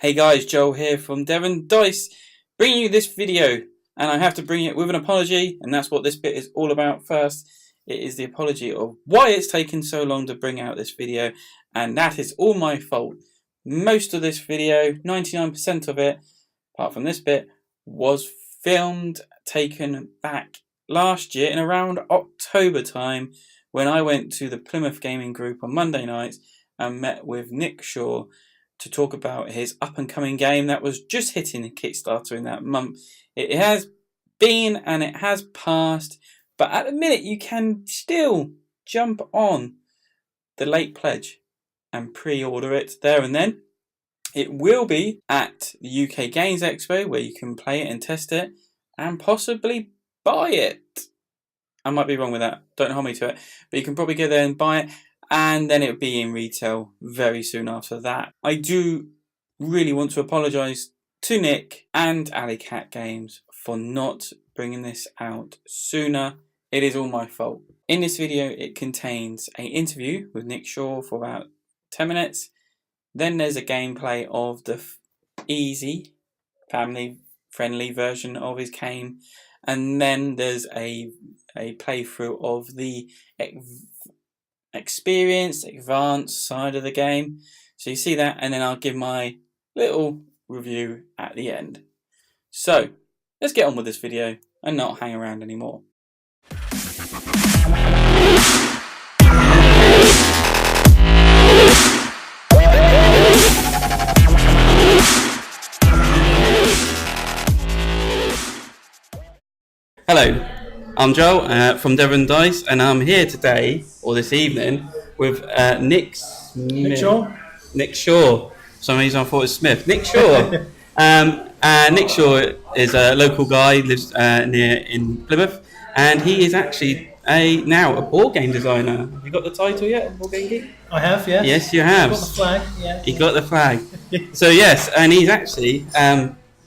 Hey guys, Joel here from Devon Dice, bringing you this video, and I have to bring it with an apology, and that's what this bit is all about. First, it is the apology of why it's taken so long to bring out this video, and that is all my fault. Most of this video, 99% of it, apart from this bit, was filmed, taken back last year in around October time, when I went to the Plymouth Gaming Group on Monday nights and met with Nick Shaw to talk about his up-and-coming game that was just hitting Kickstarter in that month. It has been and it has passed, but at the minute you can still jump on the late pledge and pre-order it there and then. It will be at the UK Games Expo where you can play it and test it and possibly buy it. I might be wrong with that, don't hold me to it, but you can probably go there and buy it. And then it'll be in retail very soon after that. I do really want to apologise to Nick and Alley Cat Games for not bringing this out sooner. It is all my fault. In this video, it contains an interview with Nick Shaw for about 10 minutes. Then there's a gameplay of the easy, family-friendly version of his game. And then there's a playthrough of the experienced, advanced side of the game. So you see that, and then I'll give my little review at the end. So let's get on with this video and not hang around anymore. Hello, I'm Joel from Devon Dice, and I'm here today, or this evening, with Nick Shaw. Nick Shaw. For some reason I thought it was Smith. Nick Shaw. Nick Shaw is a local guy, lives near in Plymouth, and he is actually now a board game designer. Have you got the title yet, Board Game Geek? I have, yes. Yes, you have. Got the flag, yeah. You got the flag. So yes, and he's actually,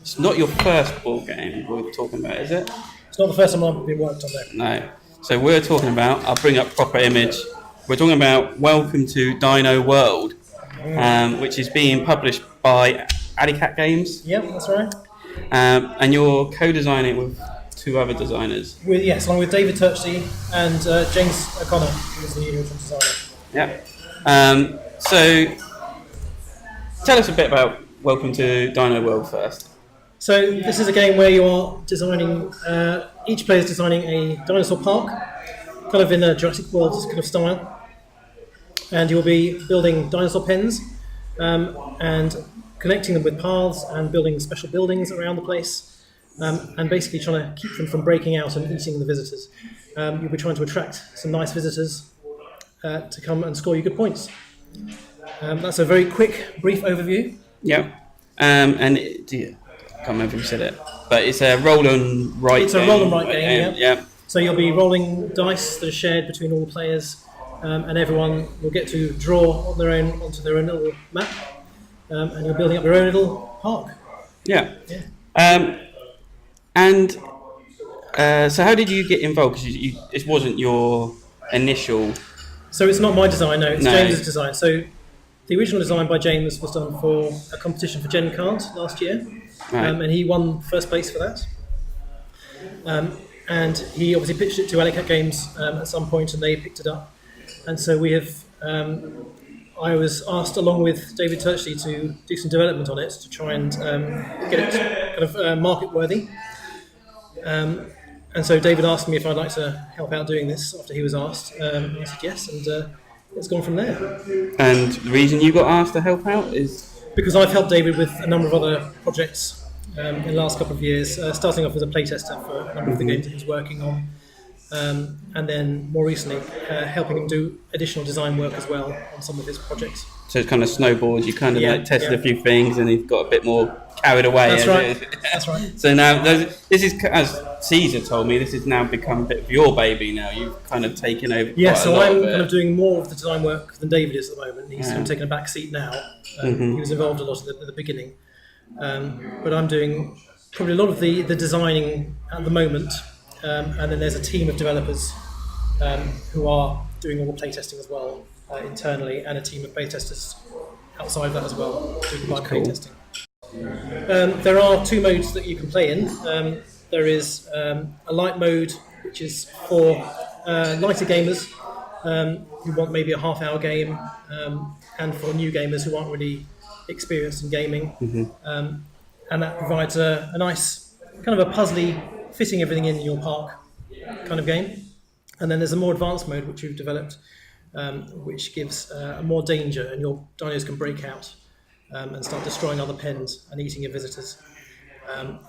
it's not your first board game we're talking about, is it? It's not the first time I've been worked on that. No. So we're talking about, I'll bring up proper image, we're talking about Welcome to Dino World, which is being published by Alley Cat Games. Yep, that's right. And you're co-designing with two other designers. Yes, along with David Turchley and James O'Connor, who's the original designer. Yep. So tell us a bit about Welcome to Dino World first. So this is a game where you are designing, each player is designing a dinosaur park, kind of in a Jurassic World kind of style. And you'll be building dinosaur pens and connecting them with paths and building special buildings around the place, and basically trying to keep them from breaking out and eating the visitors. You'll be trying to attract some nice visitors to come and score you good points. That's a very quick, brief overview. Yeah. I can't remember who said it, but it's a roll and write. It's a roll and write game. Yeah. So you'll be rolling dice that are shared between all the players, and everyone will get to draw on their own onto their own little map, and you're building up your own little park. Yeah. So how did you get involved? Because it wasn't your initial. So it's not my design. No, it's James's design. So the original design by James was done for a competition for Gen Card last year. Right. And he won first place for that. And he obviously pitched it to Alley Cat Games at some point, and they picked it up. And so we have. I was asked, along with David Turchley, to do some development on it to try and get it kind of market worthy. And so David asked me if I'd like to help out doing this after he was asked. And I said yes, and it's gone from there. And the reason you got asked to help out is? Because I've helped David with a number of other projects in the last couple of years, starting off as a playtester for a number of the games that he was working on, and then more recently helping him do additional design work as well on some of his projects. So it's kind of snowboards, you kind of tested a few things and he's got a bit more carried away. That's right. That's right. So now this is, as Caesar told me, this has now become a bit of your baby now. You've kind of taken over. Yeah, so I'm kind of doing more of the design work than David is at the moment. He's kind of taken a back seat now. He was involved a lot at the beginning. But I'm doing probably a lot of the designing at the moment. And then there's a team of developers who are doing all the playtesting as well internally, and a team of playtesters outside of that as well, doing live playtesting. There are 2 modes that you can play in. There is a light mode, which is for lighter gamers who want maybe a half-hour game, and for new gamers who aren't really experienced in gaming. And that provides a nice, kind of a puzzly, fitting everything in your park kind of game. And then there's a more advanced mode which we've developed, which gives more danger, and your dinos can break out and start destroying other pens and eating your visitors.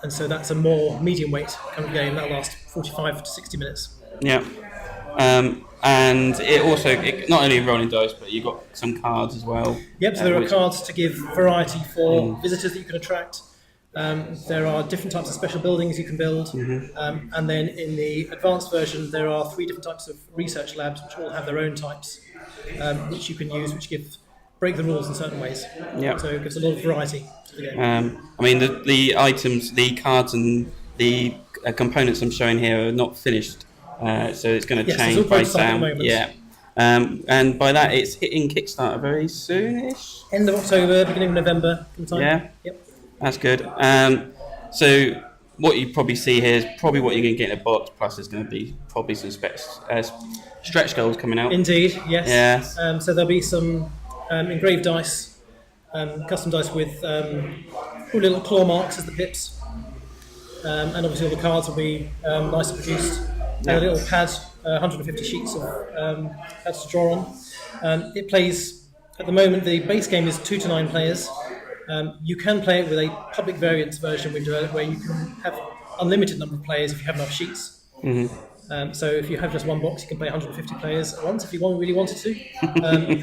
And so that's a more medium weight kind of game that lasts 45 to 60 minutes. Yeah. And it not only rolling dice, but you've got some cards as well. Yep, so there are cards to give variety for visitors that you can attract. There are different types of special buildings you can build. And then in the advanced version, there are 3 different types of research labs, which all have their own types, which you can use, which break the rules in certain ways. Yeah. So it gives a lot of variety to the game. I mean, the items, the cards and the components I'm showing here are not finished. So it's going to change by sound. Yeah. And by that, it's hitting Kickstarter very soonish. End of October, beginning of November. Sometime. Yeah. Yep. That's good. So what you probably see here is probably what you're going to get in a box. Plus, there's going to be probably some stretch goals coming out. Indeed. Yes. Yeah. So there'll be some engraved dice, custom dice with little claw marks as the pips, and obviously all the cards will be nicely produced. And a little pad, 150 sheets of pads to draw on. It plays, at the moment, the base game is 2 to 9 players. You can play it with a public variants version we've developed where you can have unlimited number of players if you have enough sheets. So if you have just one box, you can play 150 players at once if you really wanted to.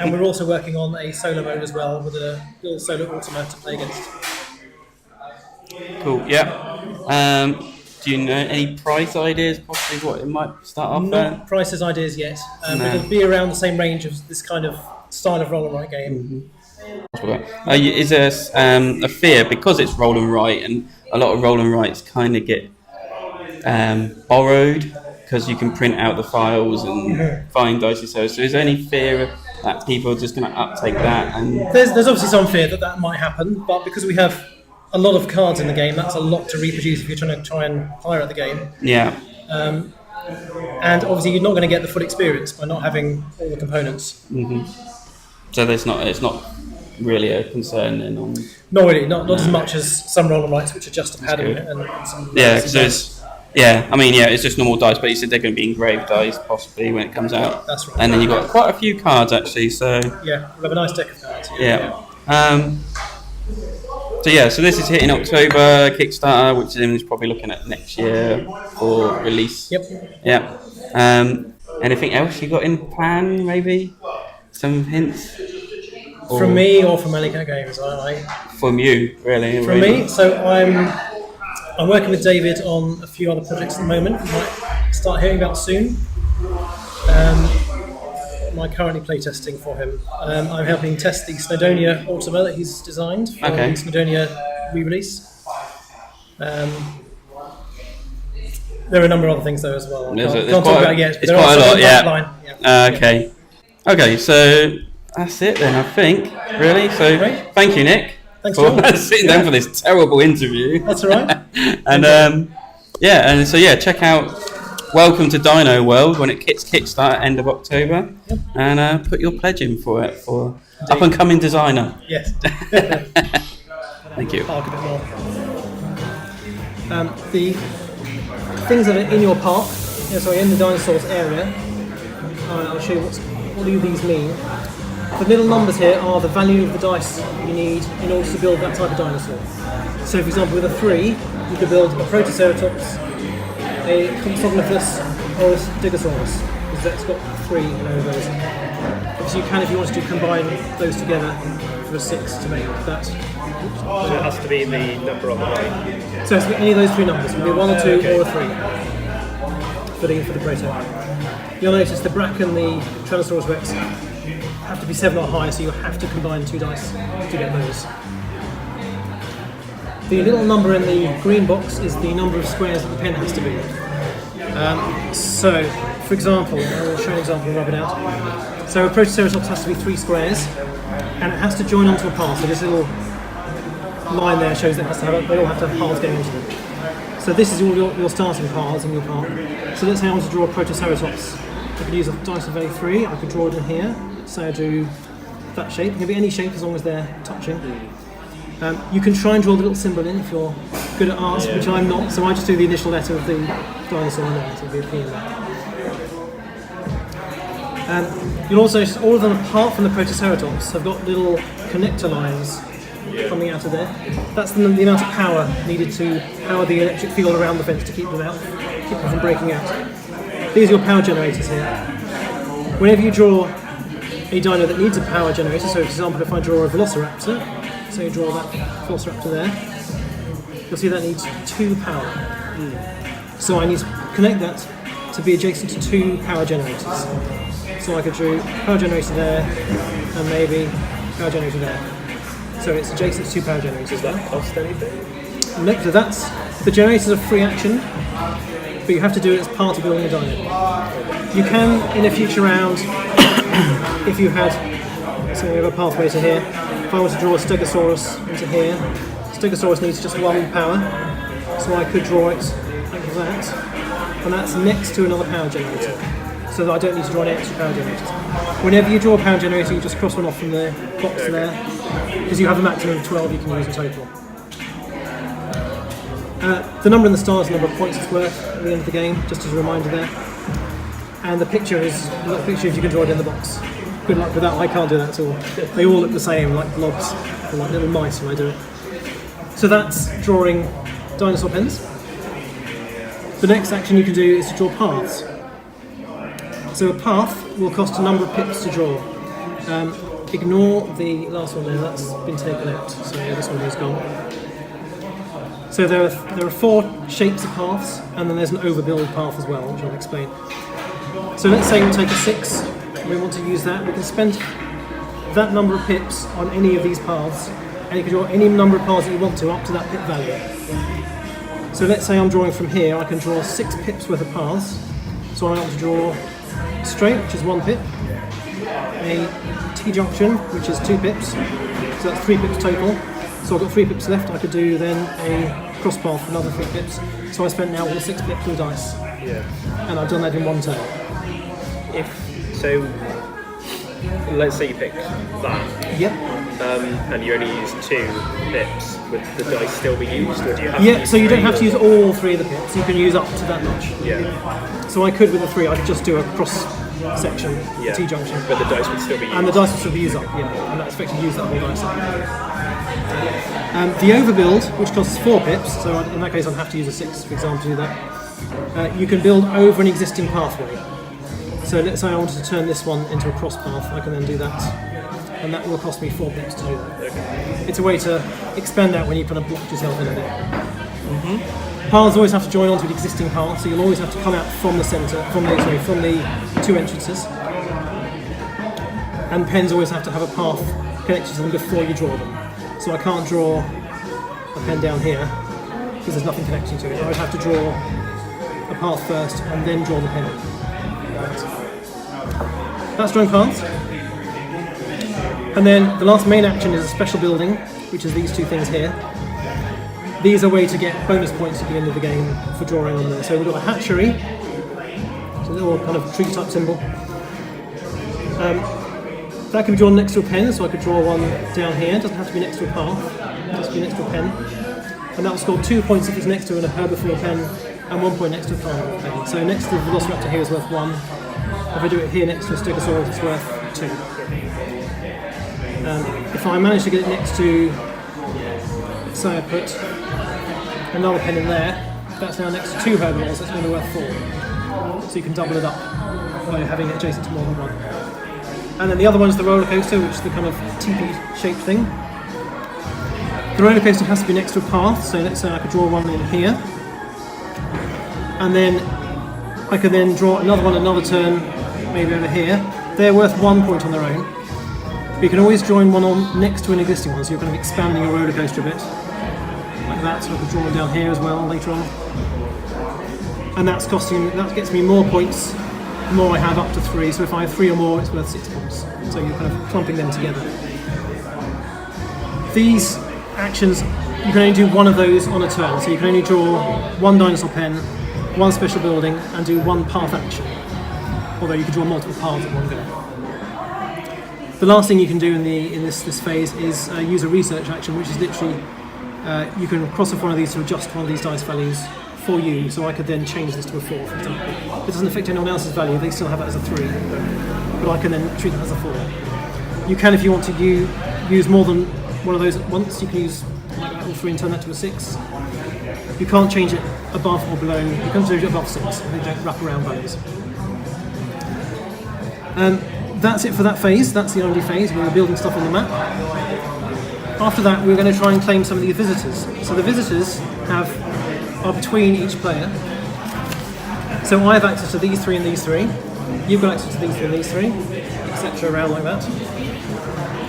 And we're also working on a solo mode as well with a little solo Ultima to play against. Cool, yeah. Do you know any price ideas, possibly what it might start off Not prices ideas yet. It'll be around the same range of this kind of style of roll and write game. Is there a fear, because it's roll and write, and a lot of roll and writes kind of get borrowed because you can print out the files and find dice yourself. So is there any fear that people are just going to uptake that? And there's obviously some fear that might happen, but because we have a lot of cards in the game, that's a lot to reproduce if you're try and pirate the game. Yeah. And obviously you're not going to get the full experience by not having all the components. So it's not really a concern then on... Not really, not as much as some roll and writes, which are just a pad and some... Yeah, because it's just normal dice, but you said they're going to be engraved dice possibly when it comes out. That's right. And then you've got quite a few cards actually, so... Yeah, we have a nice deck of cards. Yeah. So this is hitting October, Kickstarter, which then is probably looking at next year for release. Yep. Yeah. Anything else you got in plan, maybe? Some hints? From me or from Alley Cat Games? From you, really. From me? So I'm working with David on a few other projects at the moment. You might start hearing about soon. I'm currently playtesting for him. I'm helping test the Snowdonia Ultima that he's designed for the Snowdonia re-release. There are a number of other things though as well. Can't talk about it yet. It's quite a lot, yeah. Okay, so that's it then, I think, really. So thank you, Nick, for sitting down for this terrible interview. That's all right. And check out Welcome to Dino World when it hits Kickstarter end of October, and put your pledge in for it for up and coming designer. Yes. Thank you. Park a bit more. The things that are in your park, in the dinosaurs area, I'll show you what do these mean. The little numbers here are the value of the dice you need in order to build that type of dinosaur. So for example, with a 3, you could build a Protoceratops, a Compsognathus, or a Digosaurus, because that's got 3 in all of those. Obviously you can, if you wanted to, combine those together for a 6 to make that. So it has to be the number on the right. So it's any of those 3 numbers. It can be 1 or 2 or a 3. For the Proto. You'll notice the Brack and the Tyrannosaurus Rex have to be 7 or higher, so you have to combine 2 dice to get those. The little number in the green box is the number of squares that the pen has to be. So, for example, I'll show an example and rub it out. So a Protoceratops has to be 3 squares, and it has to join onto a path. So this little line there shows that they all have to have paths going into them. So this is all your starting paths in your park. So let's say I want to draw a Protoceratops. I could use a dice of value 3, I could draw it in here. So I do that shape. It can be any shape as long as they're touching. You can try and draw the little symbol in if you're good at art, which I'm not, so I just do the initial letter of the dinosaur in there, so it'll be a P in there. You'll also, all of them apart from the Protoceratops, have got little connector lines coming out of there. That's the amount of power needed to power the electric field around the fence to keep them from breaking out. These are your power generators here. Whenever you draw a dino that needs a power generator, so for example if I draw a Velociraptor, so you draw that Velociraptor there, you'll see that needs 2 power. So I need to connect that to be adjacent to 2 power generators. So I could draw power generator there, and maybe power generator there. So it's adjacent to 2 power generators. Does that cost anything? Nope, so the generators are free action, but you have to do it as part of building a dino. You can, in a future round, if you had, so we have a pathway to here, if I want to draw a Stegosaurus into here, Stegosaurus needs just 1 power, so I could draw it like that, and that's next to another power generator, so that I don't need to draw any extra power generators. Whenever you draw a power generator, you just cross one off from the box there, because you have a maximum of 12 you can use in total. The number in the star is the number of points it's worth at the end of the game, just as a reminder there. And the picture is the picture if you can draw it in the box. Good luck with that, I can't do that at all. They all look the same, like blobs, or like little mice when I do it. So that's drawing dinosaur pens. The next action you can do is to draw paths. So a path will cost a number of pips to draw. Ignore the last one there, that's been taken out, so this one is gone. So there are 4 shapes of paths, and then there's an overbuild path as well, which I'll explain. So let's say we take a 6, and we want to use that. We can spend that number of pips on any of these paths, and you can draw any number of paths that you want to up to that pip value. So let's say I'm drawing from here, I can draw 6 pips worth of paths. So I want to draw straight, which is 1 pip, a T-junction, which is 2 pips, so that's 3 pips total. So I've got 3 pips left, I could do then a cross path for another 3 pips. So I spent now all 6 pips with dice. And I've done that in 1 turn. So, let's say you pick that. Yep. And you only use 2 pips. Would the dice still be used, or do you have to use so you don't 3 have to use all 3 of the pips, you can use up to that much. So I could with the 3, I could just do a cross section, T-junction. But the dice would still be used. And the dice would still be used up, and that's effectively use that whole dice up. The overbuild, which costs 4 pips, so in that case I'd have to use a 6, for example, to do that. You can build over an existing pathway. So let's say I wanted to turn this one into a cross path, I can then do that. And that will cost me 4 pips to do that. It's a way to expand out when you kind of blocked yourself in a bit. Paths always have to join onto an existing path, so you'll always have to come out from the centre, from the 2 entrances. And pens always have to have a path connected to them before you draw them. So I can't draw a pen down here because there's nothing connecting to it. I would have to draw a path first and then draw the pen in. That's drawing paths. And then the last main action is a special building, which is these 2 things here. These are a way to get bonus points at the end of the game for drawing on there. So we've got a hatchery, it's a little kind of tree type symbol. That can be drawn next to a pen, so I could draw one down here. It doesn't have to be next to a path, it has to be next to a pen. And that will score 2 points if it's next to a herbivore pen, and 1 point next to a carnivore pen. So next to the Velociraptor here is worth 1. If I do it here next to a Stegosaurus, it's worth 2. If I manage to get it next to, say I put another pen in there, that's now next to 2 herbivores, that's going to be worth 4. So you can double it up by having it adjacent to more than 1. And then the other one is the roller coaster, which is the kind of teepee-shaped thing. The roller coaster has to be next to a path, so let's say I could draw one in here. And then I could then draw another one another turn, maybe over here. They're worth 1 point on their own. But you can always join one on next to an existing one, so you're kind of expanding your roller coaster a bit. Like that, so I could draw one down here as well later on. And that gets me more points. The more I have, up to 3, so if I have 3 or more, it's worth 6 points. So you're kind of clumping them together. These actions, you can only do one of those on a turn. So you can only draw one dinosaur pen, one special building, and do one path action. Although you can draw multiple paths at one go. The last thing you can do in this phase is use a research action, which is literally you can cross off one of these to adjust one of these dice values for you. So I could then change this to a 4, for example. It doesn't affect anyone else's value; they still have it as a 3, but I can then treat that as a 4. You can, if you want to, use more than one of those at once. You can use like all 3 and turn that to a 6. You can't change it above or below. You can change it above 6. They don't wrap around values. That's it for that phase. That's the R&D phase. We're building stuff on the map. After that, we're going to try and claim some of the visitors. So the visitors are between each player. So I have access to these 3 and these 3. You've got access to these 3 and these 3, etc. around like that.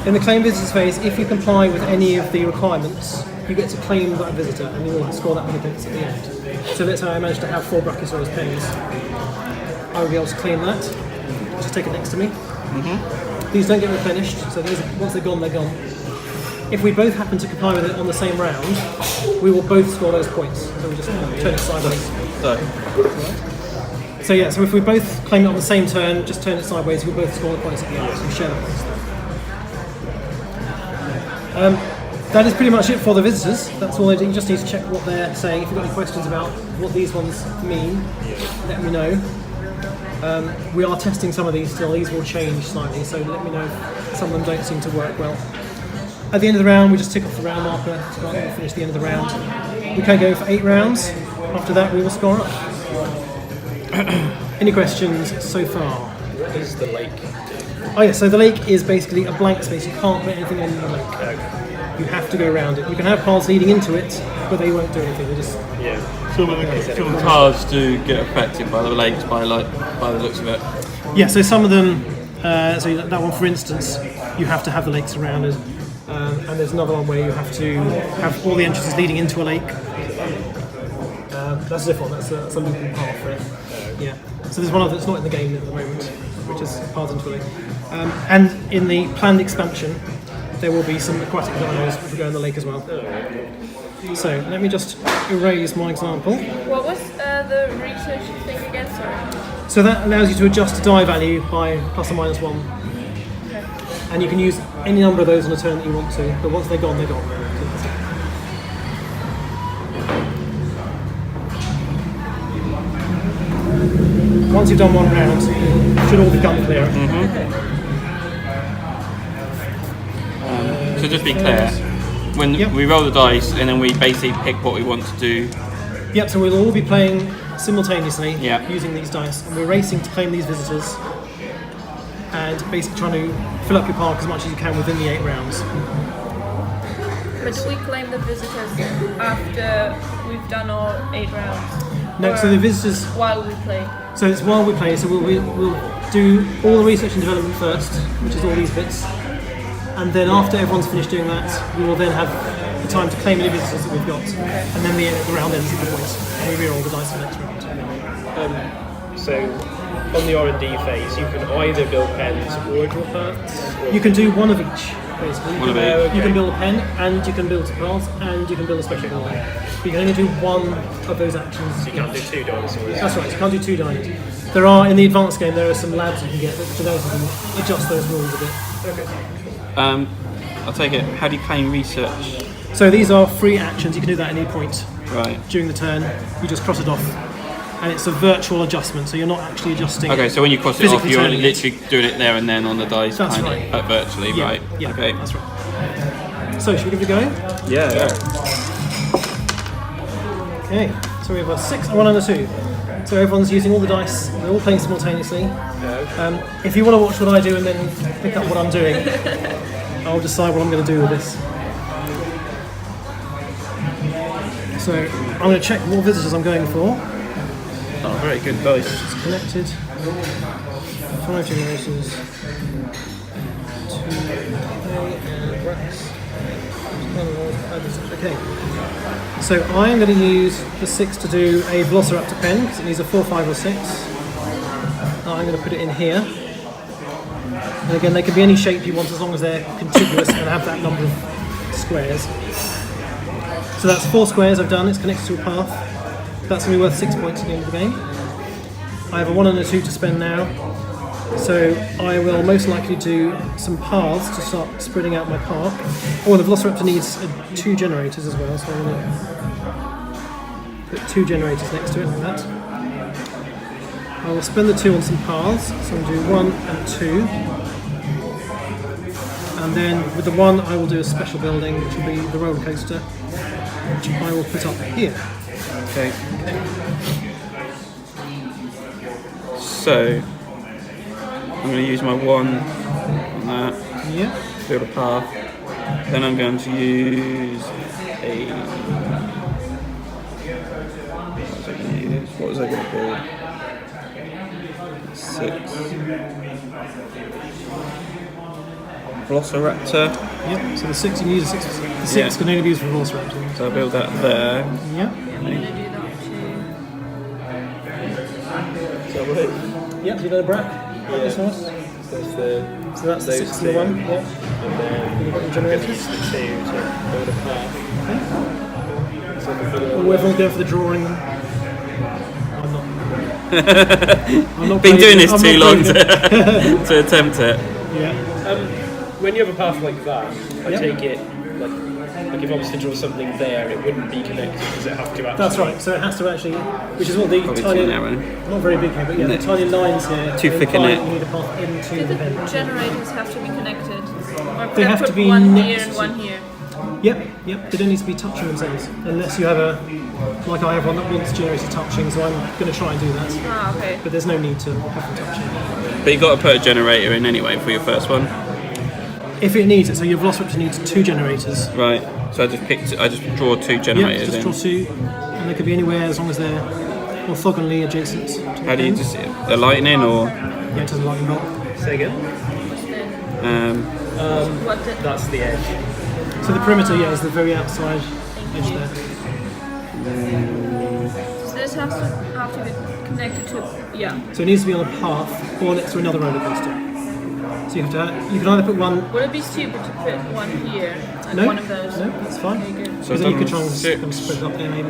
In the claim visitors phase, if you comply with any of the requirements, you get to claim that visitor, and you will score that many points at the end. So let's say I managed to have 4 Brachiosaurus pens. I will be able to claim that. Just take it next to me. These don't get replenished, so once they're gone, they're gone. If we both happen to comply with it on the same round, we will both score those points. So we just turn it sideways. So yeah, so if we both claim it on the same turn, just turn it sideways, we'll both score the points at the end. So we share the points there. That is pretty much it for the visitors. That's all they do. You just need to check what they're saying. If you've got any questions about what these ones mean, let me know. We are testing some of these still. These will change slightly, so let me know if some of them don't seem to work well. At the end of the round, we just tick off the round marker to finish the end of the round. We can go for 8 rounds. After that, we will score up. Any questions so far? What is the lake? Oh yeah, so the lake is basically a blank space. You can't put anything on the lake. You have to go around it. You can have paths leading into it, but they won't do anything. They just Some of the cards do get affected by the lakes by the looks of it. Yeah, so some of them, so that one for instance, you have to have the lakes surrounded, and there's another one where you have to have all the entrances leading into a lake. That's a different one, that's a looping path for it. Yeah, so there's one other that's not in the game at the moment, which is paths into a lake. And in the planned expansion, there will be some aquatic dinos which will go in the lake as well. So let me just erase my example. What was the research thing again? Sorry. So that allows you to adjust the die value by plus or minus 1. Okay. And you can use any number of those on a turn that you want to, but once they're gone, they're gone. So that's it. Once you've done one round, it should all become clear. So just be clear, when we roll the dice and then we basically pick what we want to do. Yep, so we'll all be playing simultaneously using these dice, and we're racing to claim these visitors and basically trying to fill up your park as much as you can within the 8 rounds. But do we claim the visitors after we've done all 8 rounds? No, so the visitors... While we play? So it's while we play, so we'll do all the research and development first, which is all these bits. And then after everyone's finished doing that, we will then have the time to claim any visitors that we've got. And then the round ends at the points. And we reroll the dice for the next round. So on the R&D phase, you can either build pens or draw paths? You can do one of each, basically. You can build a pen, and you can build a path, and you can build a special building. But you can only do one of those actions. So you can't do 2 dinosaurs? That's right, you can't do 2 dinos. There are, in the advanced game, there are some labs you can get to those who can adjust those rules a bit. Okay. I'll take it. How do you claim research? So these are free actions. You can do that at any point during the turn. You just cross it off, and it's a virtual adjustment. So you're not actually adjusting. Okay, so when you cross it off, you're literally doing it there and then on the dice. That's kind right. of, virtually, right? Yeah, okay, that's right. So should we give it a go? Yeah. Okay. So we have a 6, a 1, and a 2. So everyone's using all the dice. They're all playing simultaneously. If you want to watch what I do and then pick up what I'm doing, I'll decide what I'm going to do with this. So I'm going to check what visitors I'm going for. Oh, very good dice. It's connected. 5 generations. 2 and rats. Okay. So I'm going to use the 6 to do a Velociraptor pen because it needs a 4, 5, or 6. I'm going to put it in here. And again, they can be any shape you want as long as they're contiguous and have that number of squares. So that's 4 squares I've done. It's connected to a path. That's going to be worth 6 points at the end of the game. I have a 1 and a 2 to spend now. So I will most likely do some paths to start spreading out my park. Oh, the Velociraptor needs 2 generators as well, so I'm going to put 2 generators next to it like that. I will spend the 2 on some paths, so I'm going to do 1 and 2. And then with the 1 I will do a special building, which will be the roller coaster, which I will put up here. Okay. So I'm going to use my 1 on that, Yeah. build a path. Then I'm going to use a... What was I going to build? 6. Velociraptor. Yep, so the 6 you can use, the 6 can only be used for Velociraptor. So I'll build that there. Yep. I'm gonna do that too. So what? Yep, you got a brack? Yeah. This one? So that's the 6 and the 1, yeah. And then You've got your I'm going to generators. use the 2 to build a path. So I can put it Oh, on everyone's going for the drawing. I'm not. I'm not Been brave doing enough. this I'm too not long brave enough. to attempt it. Yeah. When you have a path like that, I Yep. take it like if I was to draw something there, it wouldn't be connected because it have to actually. That's right. So it has to actually, which is what the Probably tiny, too narrow. not very big here, but yeah, the tiny lines here. Too thick in imply it. You need a path into Do the the pen. generators have to be connected? Or could They I have put to be one next here and to- one here? Yep. They don't need to be touching themselves unless you have a, like I have one that wants generator touching. So I'm going to try and do that. Ah, okay. But there's no need to have them touching. But you've got to put a generator in anyway for your first one. If it needs it, so your Velociraptor needs 2 generators. Right. So I just draw 2 Yep, generators just in. draw 2, and they could be anywhere as long as they're orthogonally adjacent to the How do you pen. just the lightning or Yeah, it doesn't lightning bolt. Say again. What the, That's the edge. So the perimeter, yeah, is the very outside edge there. so this has to be connected to, yeah. So it needs to be on a path or next to another roller coaster. So you have to, you can either put one. Would it be stupid to put one here and No, one of those? no, that's fine. Okay, good. Because then you could try and six. spread it up there maybe.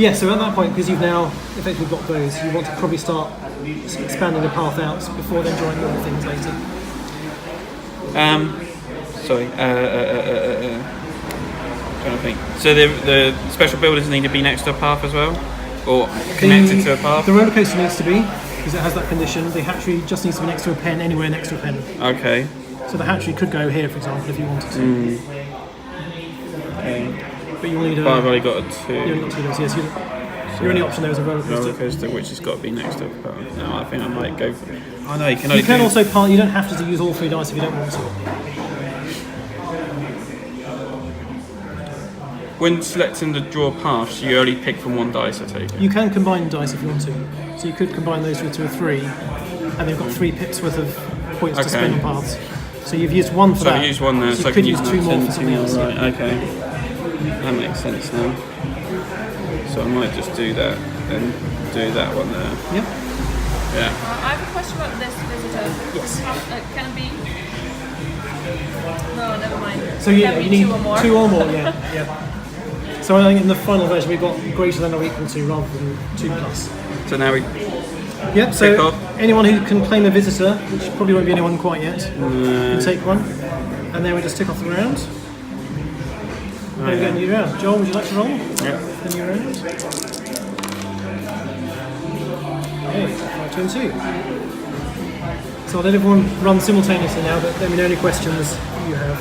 Yeah, so at that point, because you've now effectively got those, you want to probably start expanding the path out before then drawing other things later. Sorry. Trying to think. So the special builders need to be next to a path as well, or connected to a path. The roller coaster needs to be, because it has that condition. The hatchery just needs to be next to a pen, anywhere next to a pen. Okay. So the hatchery could go here, for example, if you wanted to. Okay. But you will need a. But I've only got a You 2 only got 2 of those, yes. Your only option there is a roller roller coaster. coaster, which has got to be next to a path. No, I think I might go for. Oh no, you can You only can do. also part. You don't have to use all 3 dice if you don't want to. When selecting the draw paths, you only pick from 1 dice, I take it. You can combine dice if you want to. So you could combine those to a 3, and they've got 3 pips worth of points to Okay. spend on paths. So you've used 1 for So that. I've used 1 there, So so you I could can use 2 more for something else. Right, okay. That makes sense now. So I might just do that and do that one there. Yep. Yeah. I have a question about this visitor. Yes. Can it be? No, never mind. So yeah, can you be need 2 or more. 2 or more. Yeah. So I think in the final version we've got greater than or equal to rather than 2 plus. So now we. Yep. Pick So up. anyone who can claim a visitor, which probably won't be anyone quite yet, can take one, and then we just tick off the round. And we get a new round. Joel, would you like to roll? Yeah. The new round. Okay, 5, 2 and 2. So I'll let everyone run simultaneously now, but let me know any questions you have.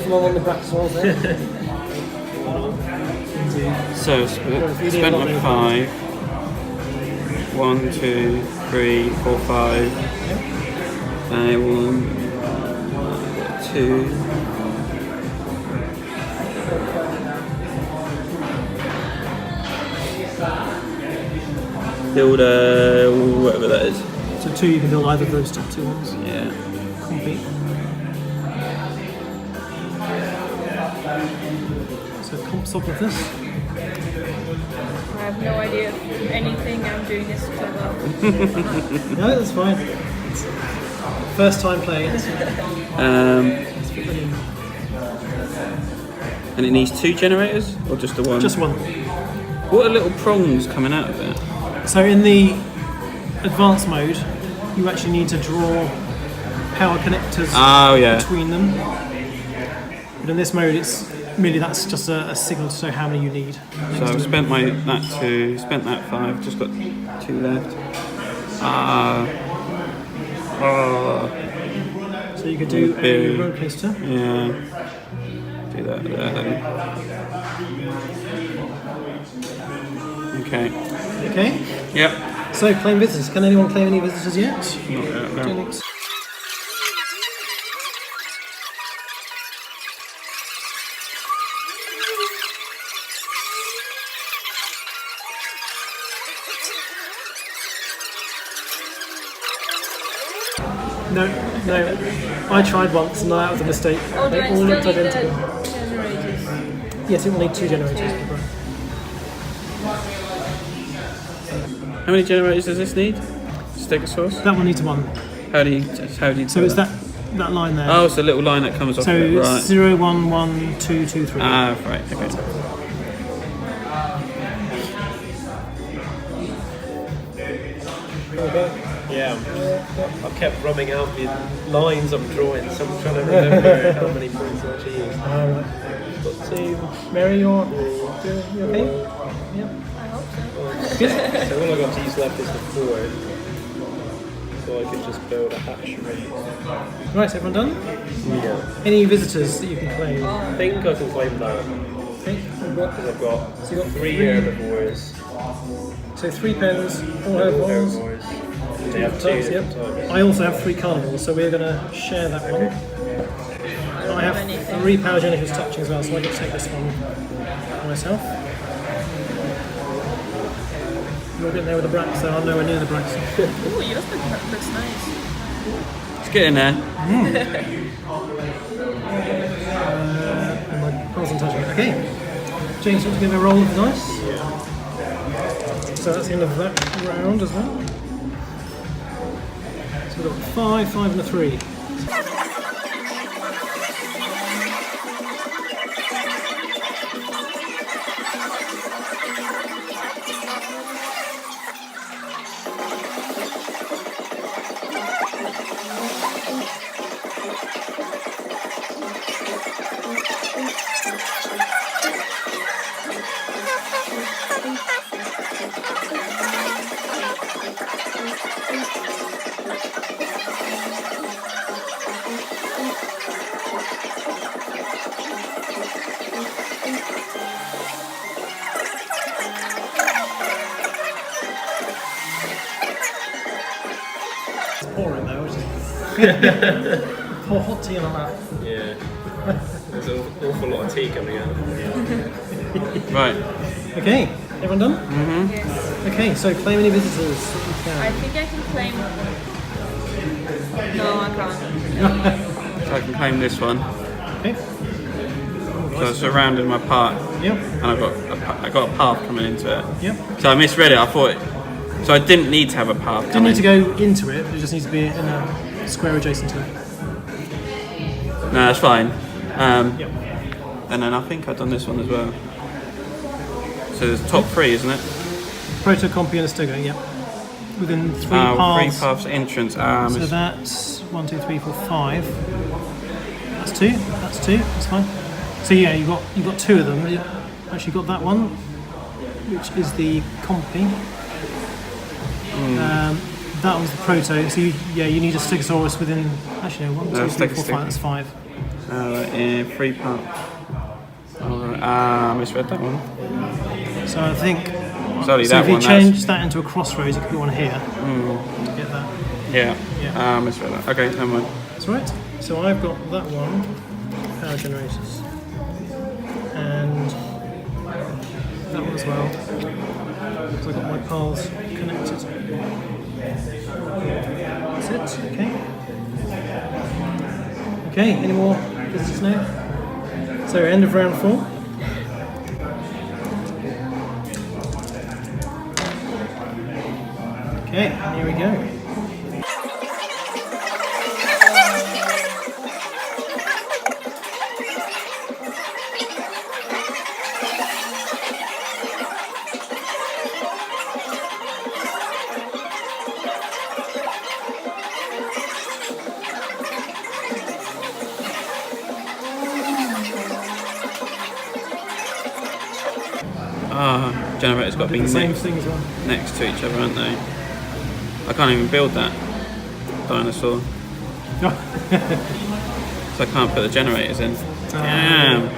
Come on the back as well there. So spent my 5. 1, 2, 3, 4, 5. I want 2. build whatever that is. So 2, you can build either of those top 2 ones. Yeah. Compy. So comp stop with this. I have no idea if anything I'm doing is clever. No, that's fine. It's first time playing it. And it needs 2 generators or just the one? Just one. What are little prongs coming out of it? So in the advanced mode, you actually need to draw power connectors between them. But in this mode, it's merely that's just a signal to show how many you need. So I've spent that 2, spent that 5, just got 2 left. So you could do a road coaster. Yeah. Do that there. Okay. Okay. Yep. So claim visitors. Can anyone claim any visitors yet? Not yet, no. No. I tried once and that was a mistake. Oh, do They I all still looked need the identical. generators? Yes, it will need 2 generators. How many generators does this need? Stegosaurus? That one needs 1. How do you So it's that line there. Oh, it's a little line that comes off So it, right. 0, 1, 1, 2, 2, 3. Ah, right, okay. Yeah, I kept rubbing out the lines I'm drawing, so I'm trying to remember how many points I actually used. Alright. Got 2. Mary, you okay? Yep. I hope so. Good. So all I got to use left is the 4. So I could just build a hatchery. Right, so everyone done? Yeah. Any visitors that you can claim? I think I can claim that. Okay. Because I've got, So you got 3 herbivores. So 3 pens, all All herbivores. herbivores. They have 2 Types, yep. different types. I also have 3 carnivores, so we're going to share that one. I have 3 power generators touching as well, so I can take this one myself. You're getting there with the bracts, so I'm nowhere near the bracts. Ooh, yours looks nice. Let's get in there. And my wasn't touching it. Okay. James, want to give a roll of the dice? So that's the end of that round as well. So we've got 5, 5 and a 3. Pouring though, which is pour hot tea on that. Yeah. There's an awful lot of tea coming out. Right. Okay, everyone done? Yes. Okay, so claim any visitors. I think I can claim. No, I can't. So I can claim this one. Okay. So I surrounded my part, Yep. and I got a path coming into it. Yep. So I misread it. I thought so. I didn't need to have a path. Didn't coming. need to go into it, it just needs to be in a square adjacent to it. No, that's fine. Yep. And then I think I've done this one as well. So there's top 3, isn't it? Proto, Compy and a Stego, yep. Within 3 3 paths. paths entrance. So that's 1, 2, 3, 4, 5. That's 2. That's 2. That's fine. So yeah, you got 2 of them. You actually got that one, which is the Compy. That was the Proto. So you need a Stegosaurus within. Actually, no, 1, 2, 3, 4, 5. That's 5. 3 paths. I misread that one. So I think. Sorry, So that if you one. change that into a crossroads, you could put one here to get that. Yeah. Yeah. Misread that. Okay, never mind. That's right. So I've got that one, power generators, and that one as well. So I've got my paths connected. That's it, okay. Okay, any more visitors now? So, end of round 4. Okay, here we go. Generator's got to be The same thing as well. next to each other, aren't they? I can't even build that dinosaur. So I can't put the generators in. Damn.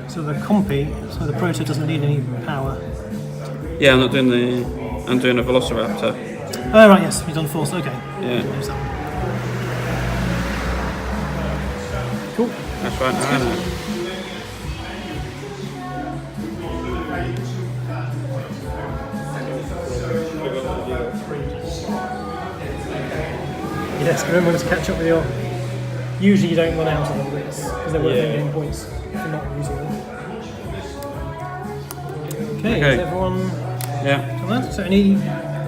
So the compy, so the proto doesn't need any power. Yeah, I'm doing a Velociraptor. Oh right, yes, you've done force, okay. Yeah. Use that one. Cool. That's right, I know. Yes, remember to catch up with your... Usually you don't run out of them because they're worth game points if you're not using them. Okay, Okay. is everyone Yeah. done that? So any I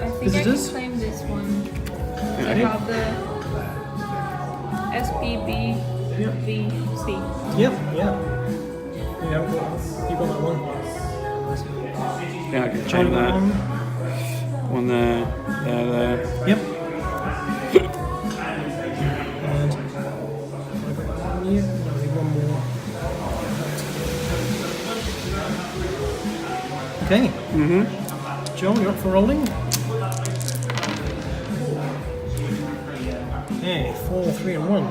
think visitors? I can claim this one. Okay. I have the SPBVC. Yep, yeah. You got that one. Yeah, I can change that. One. One there, there. Yep. And I've got that one here. I need one more. Okay. Joel, you're up for rolling. Okay, 4, 3, and 1.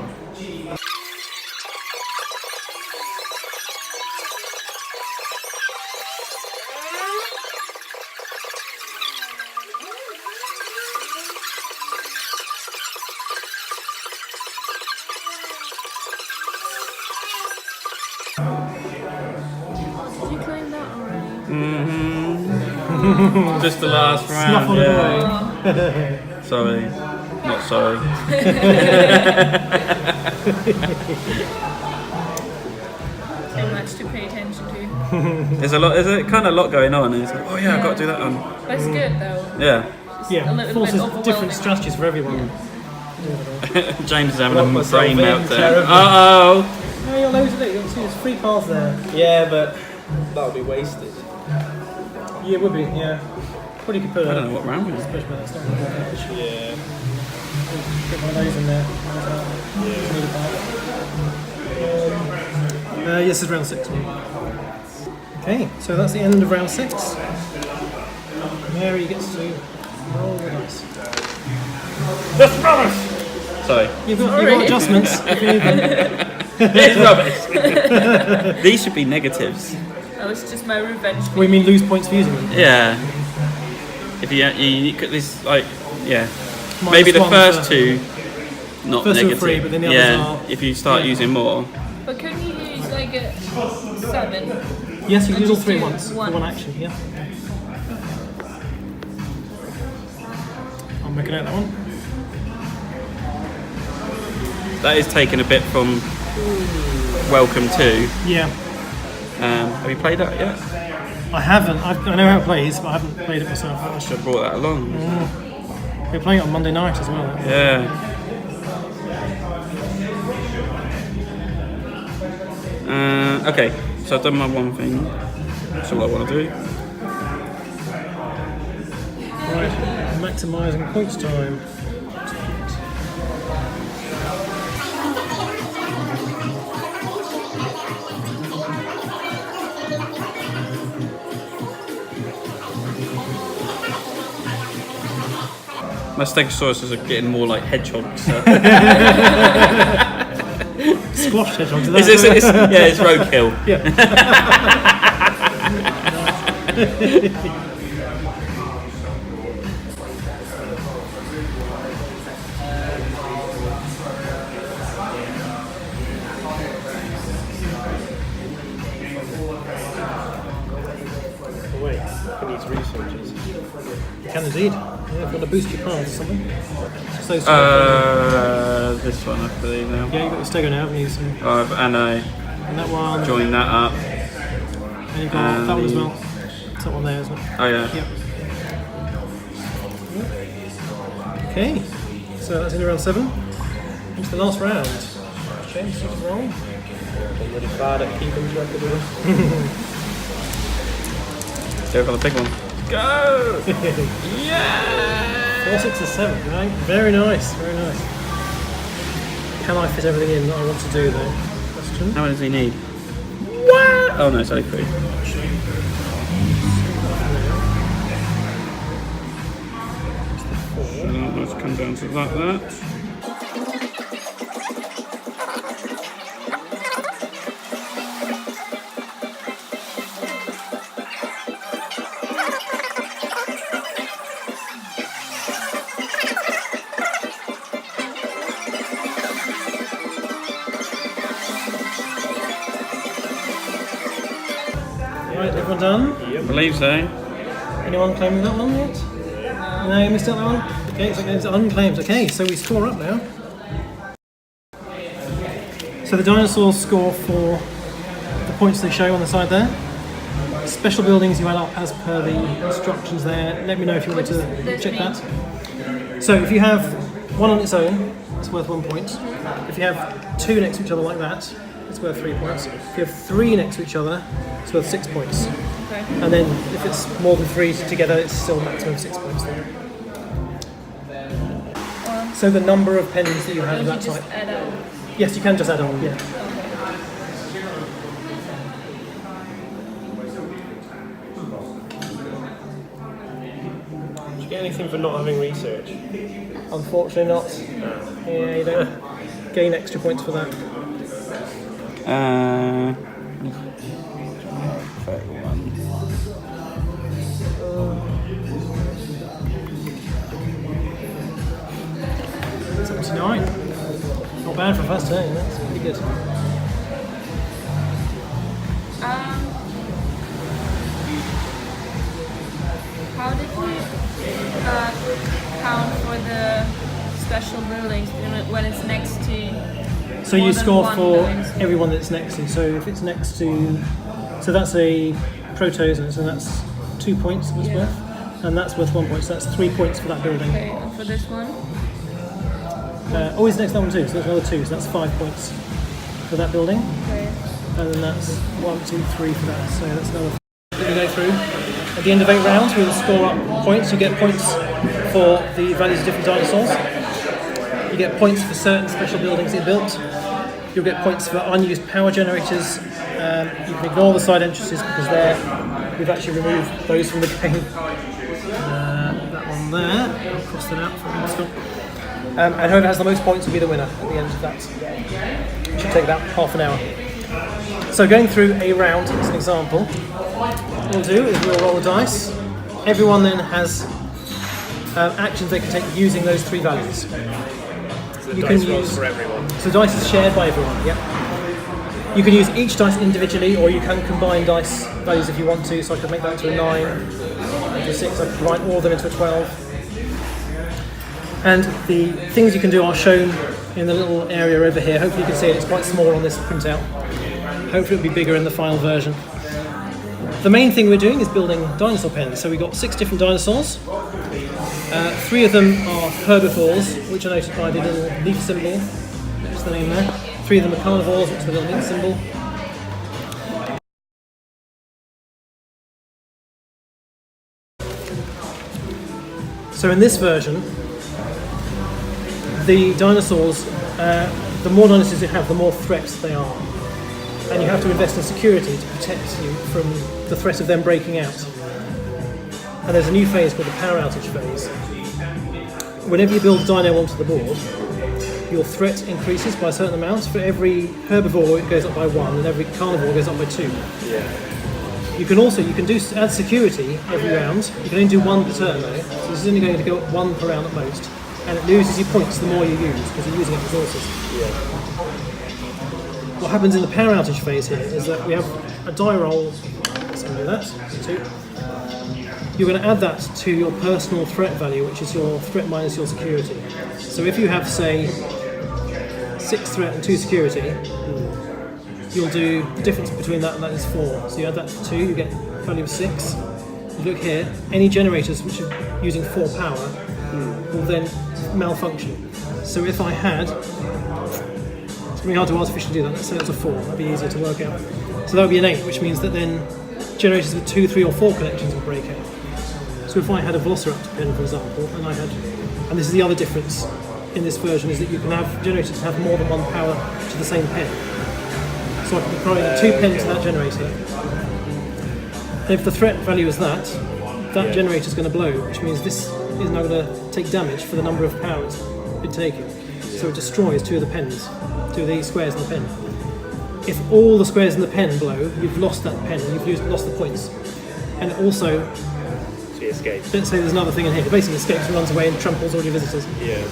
Did you claim that already? Just the last round. Snuffle it away. Sorry. Not sorry. So much to pay attention to. There's a kind of lot going on, and it's like, oh yeah, I've got to do that one. But it's good though. Yeah. Yeah, A little forces bit overwhelming. different strategies for everyone. James is having Lock a myself brain in meltdown. terribly. Uh-oh. No, you're loads of it. You'll see there's 3 paths there. Yeah, but that would be wasted. Yeah, it would be, yeah. Probably could put I don't know what round we're in. Push, but that's not going to work. Yeah. Get one of those in there. Yes, this is round 6. Okay, so that's the end of round 6. Mary gets to roll the dice. That's rubbish! Sorry. You've got adjustments if you need them. It's rubbish! These should be negatives. That was just my revenge. What, you mean lose points for using them? Yeah. If you could this like Minus maybe the 1 first for- 2 not First 2 are negative. free, but then the others yeah. are- If you start yeah. using more. But couldn't you use like a 7? Yes, you can use all Just 3 do once for one. one action, yeah. I'm making out that one. That is taken a bit from Welcome to. Yeah. Have you played that yet? I haven't. I know how it plays, but I haven't played it myself. I should have brought that along. We're playing it on Monday night as well. Yeah. Okay, so I've done my one thing. That's all I want to do. Right, maximising points time. My Stegosauruses are getting more like hedgehogs. So. Squash hedgehogs. It's roadkill. Yeah. Wait, can these researchers? You can indeed. Yeah, if you want to boost your cards or something. Just those This one, I believe now. yeah, you've got your stego now, haven't you? So, And I and that one. join that up. And you've got that one as well. It's that one there, isn't it? Oh yeah. Yep. Okay, so that's in round 7. Into the last round. James, you can roll. I'm really bad at keeping track of this. Go for the big one. Go! Yeah! 4, 6, and 7, right? Very nice, very nice. Can I fit everything in that I want to do though? Question. How many does he need? What? Oh no, it's only 3. So let's come down to that. Right, everyone done? I believe so. Anyone claiming that one yet? No, you missed out that one? Okay, so it's unclaimed. Okay, so we score up now. So the dinosaurs score for the points they show on the side there. Special buildings you add up as per the instructions there. Let me know if you want to check that. So if you have one on its own, it's worth 1 point. If you have 2 next to each other like that, it's worth 3 points. If you have 3 next to each other, it's worth 6 points. Okay. And then if it's more than 3 together, it's still maximum 6 points there. So the number of pennies that you have of Don't that you type. just add up? Yes, you can just add on, yeah. Did you get anything for not having research? Unfortunately not. Yeah, you don't gain extra points for that. 31. It's up to 9. Not bad for a first turn, that's pretty good. How did we count for the special buildings when it's next to? So more you than score one for building? everyone that's next to. So if it's next to, so that's a protozoan, so that's 2 points it's Yeah. worth, and that's worth 1 point. So that's 3 points for that building. Okay, and for this one? Oh, it's next to that one too. So that's another 2. So that's 5 points for that building, Okay. and then that's 1, 2, 3 for that. So that's another. That we go through. At the end of 8 rounds, we will score up points. You get points for the values of different dinosaurs. You get points for certain special buildings that you built. You'll get points for unused power generators. You can ignore the side entrances because we've actually removed those from the game. That one there, I'll cross that out for a minute. And whoever has the most points will be the winner at the end of that. It should take about half an hour. So going through a round as an example, what we'll do is we'll roll the dice. Everyone then has actions they can take using those 3 values. The You dice can rolls use- for everyone. So dice is shared by everyone, yep. You can use each dice individually, or you can combine dice values if you want to. So I could make that into a 9, into a 6, I could combine all of them into a 12. And the things you can do are shown in the little area over here. Hopefully you can see it, it's quite small on this printout. Hopefully it'll be bigger in the final version. The main thing we're doing is building dinosaur pens. So we've got 6 different dinosaurs. 3 of them are herbivores, which are noted by the little leaf symbol. That's the name there. 3 of them are carnivores, which is the little leaf symbol. So in this version, the dinosaurs, the more dinosaurs you have, the more threats they are. And you have to invest in security to protect you from the threat of them breaking out. And there's a new phase called the power outage phase. Whenever you build a dino onto the board, your threat increases by a certain amount. For every herbivore, it goes up by 1, and every carnivore goes up by 2. Yeah. You can add security every round. You can only do one per turn though, so this is only going to go up one per round at most, and it loses you points the more you use because you're using up resources. What happens in the power outage phase here is that we have a die roll. Let's do that. 2. You're going to add that to your personal threat value, which is your threat minus your security. So if you have, say, 6 threat and 2 security, you'll do the difference between that and that is 4. So you add that to 2, you get a value of 6. You look here, any generators which are using 4 power will then malfunction. So if I had, it's going to be hard to artificially do that, let's say it's a 4, that'd be easier to work out. So that would be an 8, which means that then generators with 2, 3 or 4 connections will break out. So if I had a Velociraptor pen, for example, and this is the other difference in this version, is that you can have generators that have more than 1 power to the same pen. So I can provide 2 pens to that generator. And if the threat value is that generator is going to blow, which means this is now going to take damage for the number of power it's been taking. So it destroys 2 of the pens, 2 of the squares in the pen. If all the squares in the pen blow, you've lost that pen, you've lost the points. And it also, escapes. Let's say there's another thing in here, it basically escapes and runs away and tramples all your visitors. Yeah.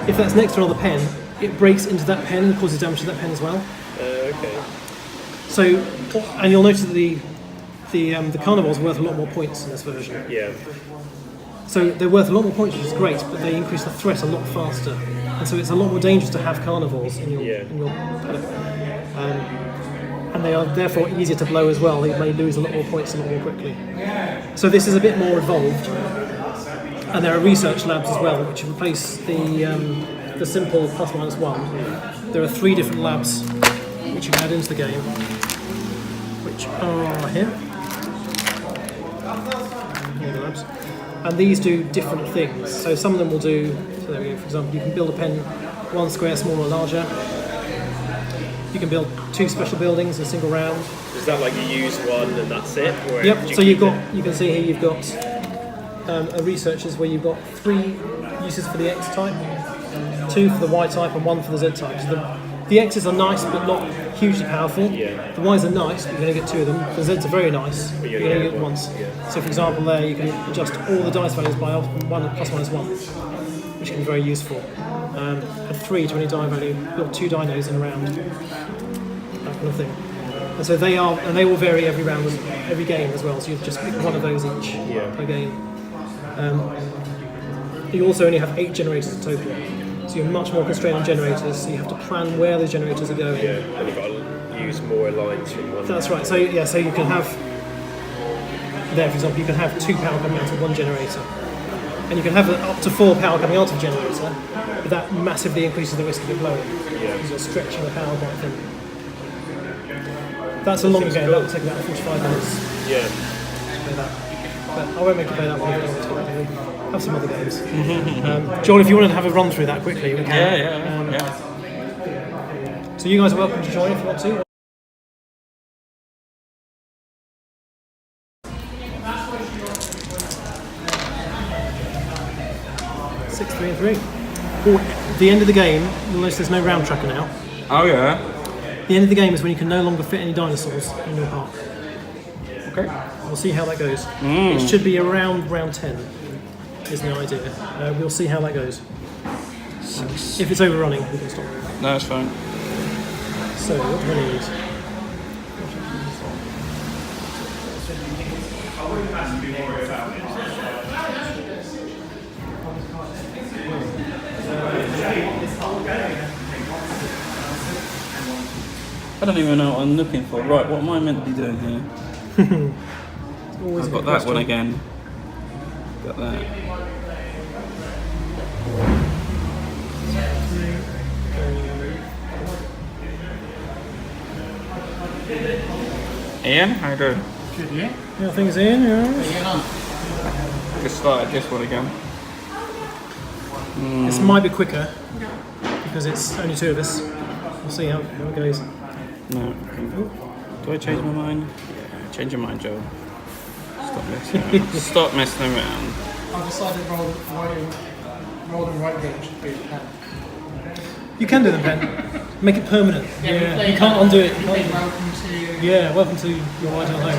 If that's next to another pen, it breaks into that pen and causes damage to that pen as well. Okay. So, and you'll notice that the carnivor's worth a lot more points in this version. Yeah. So they're worth a lot more points, which is great, but they increase the threat a lot faster. And so it's a lot more dangerous to have carnivores in your paddock. And they are therefore easier to blow as well. They may lose a lot more points a lot more quickly. So this is a bit more evolved. And there are research labs as well, which replace the simple ±1. There are 3 different labs which you can add into the game, which are here. Here are the labs. And these do different things. So some of them will do, so there we go, for example, you can build a pen 1 square smaller or larger. You can build 2 special buildings in a single round. Is that like you use one and that's it? Or yep, so you can see here you've got a researchers where you've got 3 uses for the X type, 2 for the Y type and 1 for the Z type. So the X's are nice but not hugely powerful. Yeah. The Y's are nice, but you're going to get 2 of them. The Z's are very nice, but you're going to get once. Yeah. So for example there you can adjust all the dice values by 1 ±1, which can be very useful. Add 3 to any die value, build 2 dinos in a round, that kind of thing. And so they will vary every round, every game as well, so you just pick one of those each per game. You also only have 8 generators in total, so you're much more constrained on generators, so you have to plan where the generators are going. Yeah, and you've got to use more lines from one. That's right, so you can have, there for example, you can have 2 power coming out of 1 generator. And you can have up to 4 power coming out of a generator, but that massively increases the risk of it blowing. Yeah. Because you're stretching the power quite thin. That's a long game, that will take about 45 minutes. Yeah. But I won't make you play that one. Have some other games. Joel, if you wanted to have a run through that quickly, we can. Yeah. So you guys are welcome to join if you want to. The end of the game, you'll notice there's no round tracker now. Oh yeah. The end of the game is when you can no longer fit any dinosaurs in your park. Okay. We'll see how that goes. It should be around round 10, is the idea. We'll see how that goes. If it's overrunning, we can stop. No, it's fine. So, what do we need? I don't even know what I'm looking for. Right, what am I meant to be doing here? I've got that one again. Got that. Ian, how you doing? Good, yeah. Yeah, things in, yeah. Just started this one again. This might be quicker because it's only 2 of us. We'll see how it goes. No. Do I change my mind? Yeah, change your mind, Joel. Stop messing around. Stop messing around. I decided roll and right game should be You can do them, Ben. Make it permanent. Yeah, you can't undo it. Welcome to your ideal home.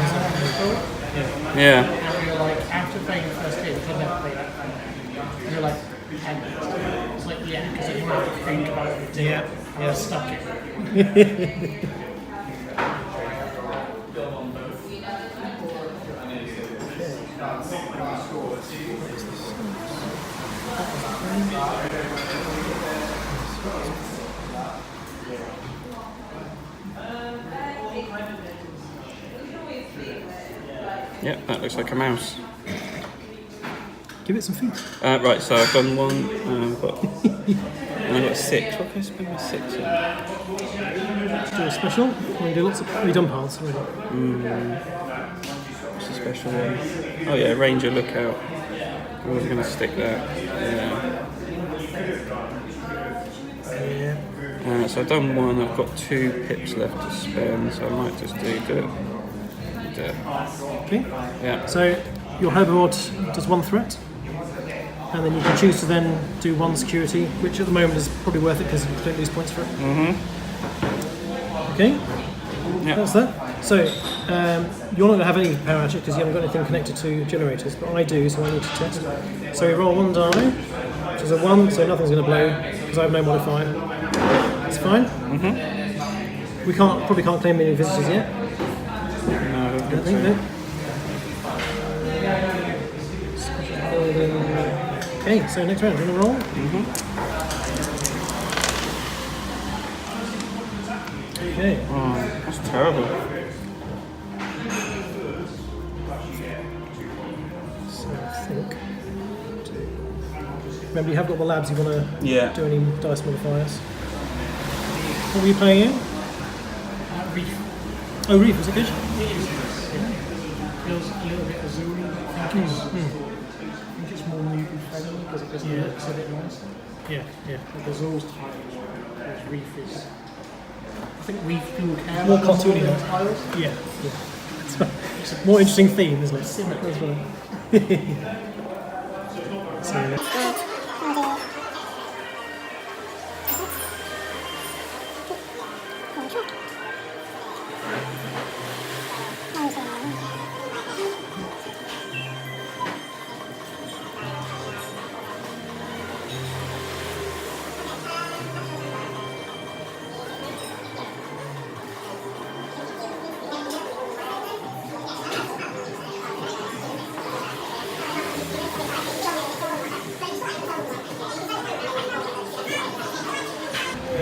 Yeah. And you're like, after playing the first game, you can never play that game. And you're like, it's like, yeah, because you have to think about it. Yeah. Stuck it. Yep, that looks like a mouse. Give it some feet. Right, so I've done one, and I've got 6. What can I spend my 6 on? Do a special. We do lots of. We've done paths already. What's the special one? Oh yeah, Ranger Lookout. I was going to stick that. Yeah. So I've done one. I've got 2 pips left to spend, so I might just do it. Okay. Yeah. So your herbivore does 1 threat, and then you can choose to then do 1 security, which at the moment is probably worth it because you don't lose points for it. Okay. Yeah. That's that. So you're not going to have any power magic because you haven't got anything connected to generators, but I do, so I need to test. So we roll 1 die, which is a 1, so nothing's going to blow because I have no modifier. That's fine. We probably can't claim any visitors yet. No, I don't think so. Okay, so next round, we're going to roll. Okay. Oh, that's terrible. So I think. Remember, you have got the labs. You want to do any dice modifiers? What were you playing in? Reef. Oh, Reef, was it good? It is, feels a little bit azure. I think it's more mutant friendly because it looks a bit nice. Yeah. But the Azur's tile, whereas Reef is. I think Reef can care More about cartoony, than though. tiles. Yeah. It's a more interesting theme, isn't it? Simple as well. So,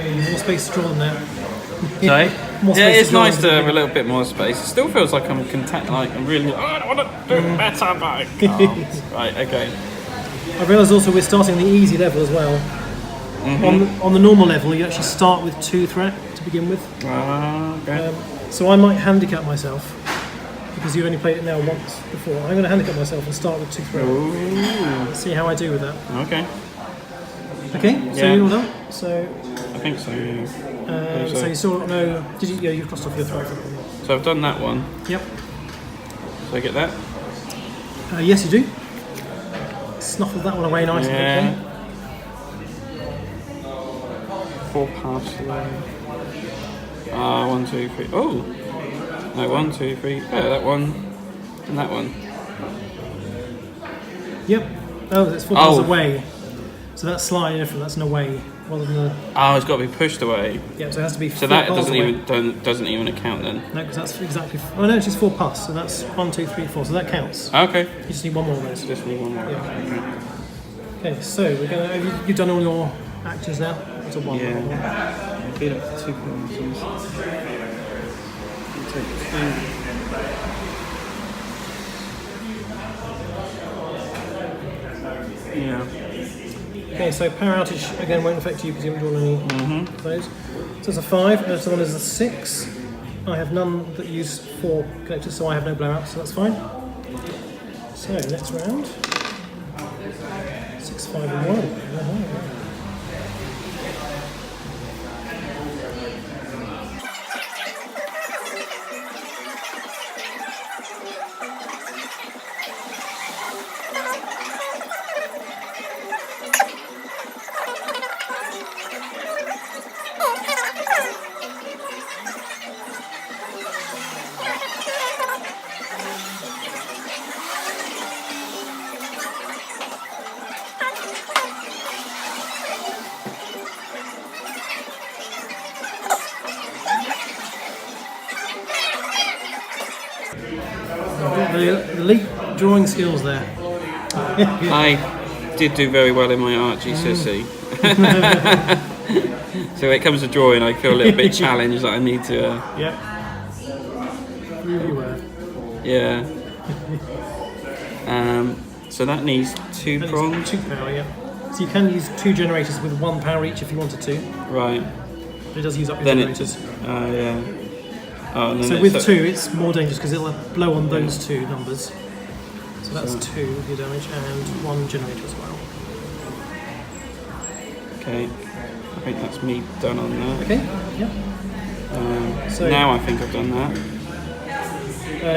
more space to draw them now. Sorry? More Yeah, space it's to draw nice to them. have a little bit more space. It still feels like I'm I'm really. I want to do it better, but I can't. Right, okay. I realise also we're starting the easy level as well. On the normal level, you actually start with 2 threat to begin with. Okay. So I might handicap myself because you've only played it now once before. I'm going to handicap myself and start with 2 threat. Let's see how I do with that. Okay. Okay, so Yeah. you're all done. So, I think so, yeah. so you still got no. Did you? Yeah, you've crossed off your threat. So I've done that one. Yep. So I get that? Yes, you do. Snuffled that one away nice and Yeah. quickly. 4 paths away. 1, 2, 3. Oh! No, 1, 2, 3. Yeah, that one. And that one. Yep. Oh, it's 4 miles Oh. away. So that's slightly different. That's an away rather than a. Oh, it's got to be pushed away. Yeah, so it has to be. So 4 that miles away. doesn't even account then. No, because that's exactly. Oh no, it's just 4 plus. So that's 1, 2, 3, 4. So that counts. Okay. You just need 1 more of those. Just need one more. Okay, so we're gonna. You've done all your actors now. It's a 1. Yeah. Beat up to 2 points. Take 2. Yeah. Okay, so power outage again won't affect you because you haven't drawn any of those. So it's a 5, and this one is a 6. I have none that use 4 connectors, so I have no blowouts, so that's fine. So next round. 6, 5, and 1. drawing skills there. I did do very well in my art GCSE. So when it comes to drawing, I feel a little bit challenged that I need to. Yeah. Really were. Yeah. So that needs 2 prongs. 2 power, yeah. So you can use 2 generators with 1 power each if you wanted to. Right. But it does use up your Then generators. yeah. Oh, and then So with 2, it's more dangerous because it'll blow on those 2 numbers. So that's 2 of your damage and 1 generator as well. Okay. I think that's me done on that. Okay. Yeah. So Now I think I've done that.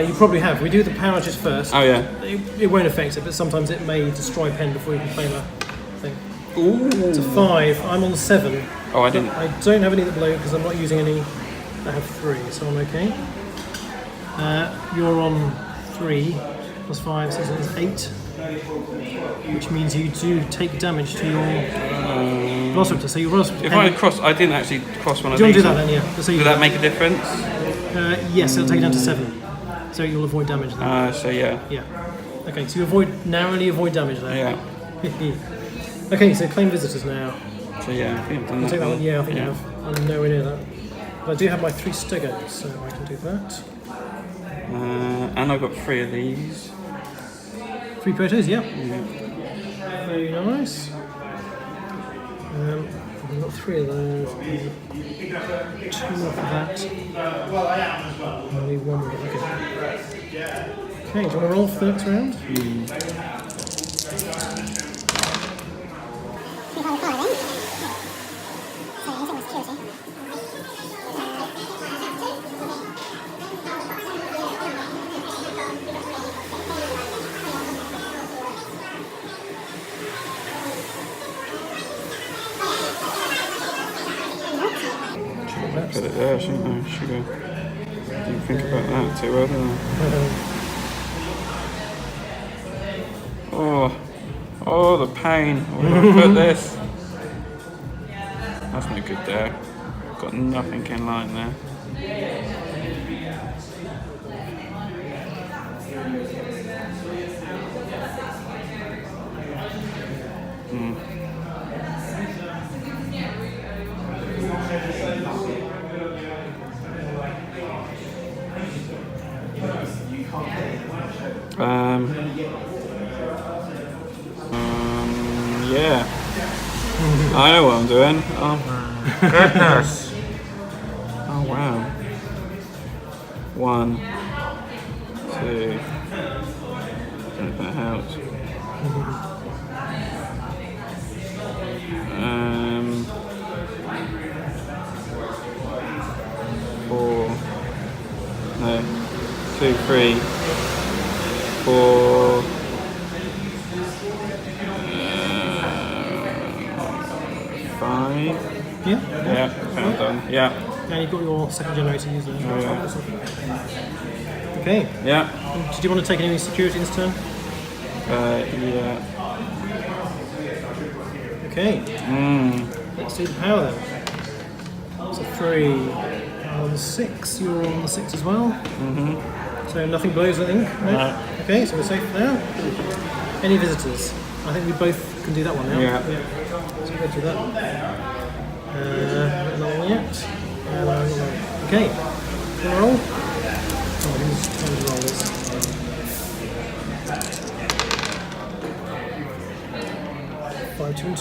you probably have. We do the power just first. Oh yeah. It won't affect it, but sometimes it may destroy a pen before you can claim a thing. Ooh. It's a 5. I'm on 7. Oh, I didn't. I don't have any that blow because I'm not using any that have 3, so I'm okay. You're on 3 plus 5, 6, 8, which means you do take damage to your Velociraptor. So your Velociraptor. If I cross, I didn't actually cross one of do you these. want to do that then? Yeah. So Does that make a difference? yes, it'll take it down to 7. So you'll avoid damage then. So yeah. Yeah. Okay, so you narrowly avoid damage there. Yeah. Okay, so claim visitors now. So yeah, I think I've done I'll that. take that one. Yeah, I think Yeah. you have. I'm nowhere near that. But I do have my 3 Stegos, so I can do that. And I've got 3 of these. 3 Protos, yeah. Very nice. I've got 3 of those. 2 of that. Only 1 of it. Okay, do you want to roll for the next round? Put it there, shouldn't I? Should I? Didn't think about that too well, did I? Oh, the pain. Where do I put this? That's no good there. Got nothing in line there. Yeah. I know what I'm doing. Oh my goodness. Oh wow. 1, 2. Don't know if that helps. 4. No. 2, 3, 4. 5. Yeah. Yeah, I'm done. Yeah. And you've got your second generator user. Oh, yeah. Okay. Yeah. Did you want to take any security this turn? Yeah. Okay. Let's do the power then. So 3 on 6. You're on the 6 as well. So nothing blows, I think. Right? No. Okay, so we're safe now. Any visitors? I think we both can do that one now. Yeah. So we'll go through that. Not one yet. Okay. Can I roll? Oh, who's trying to roll this? Five, 2, and 2.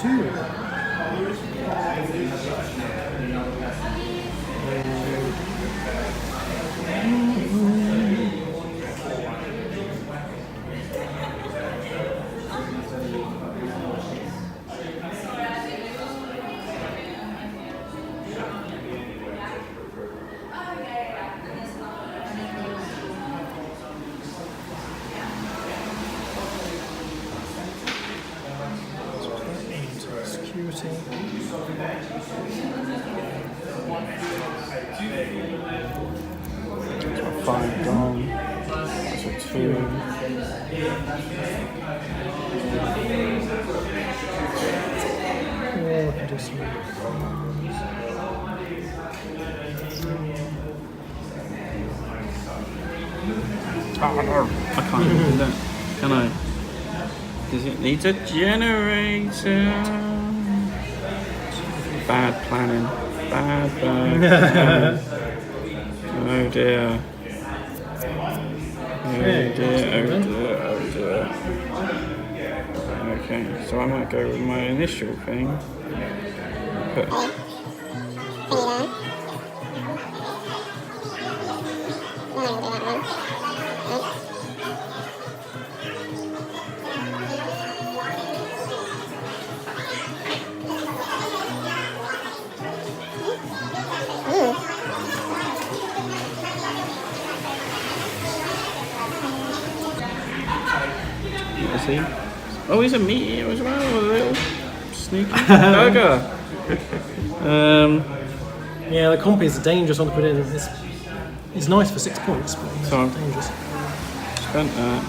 Security. 5 gone. That's a 2. Yeah, I can do some. Oh no, I can't even do that. don't know. Does it need a generator? Bad planning. Bad planning. Oh dear. Oh dear. Okay, so I might go with my initial thing. Put he? Oh, he's a meteor as well, a little sneaky bugger. Yeah, the comp is a dangerous one to put in. It's nice for 6 points, but it's So dangerous. spent that.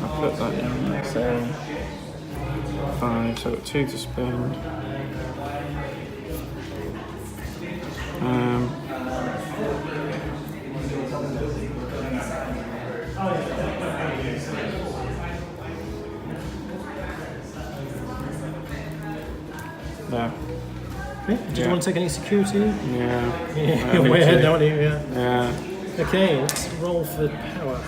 I'll put that in there. So 5, so I've got 2 to spend. There. Okay. Do you want to take any security? Yeah. Yeah, you're way ahead now, aren't you? Yeah. Yeah. Okay, let's roll for power.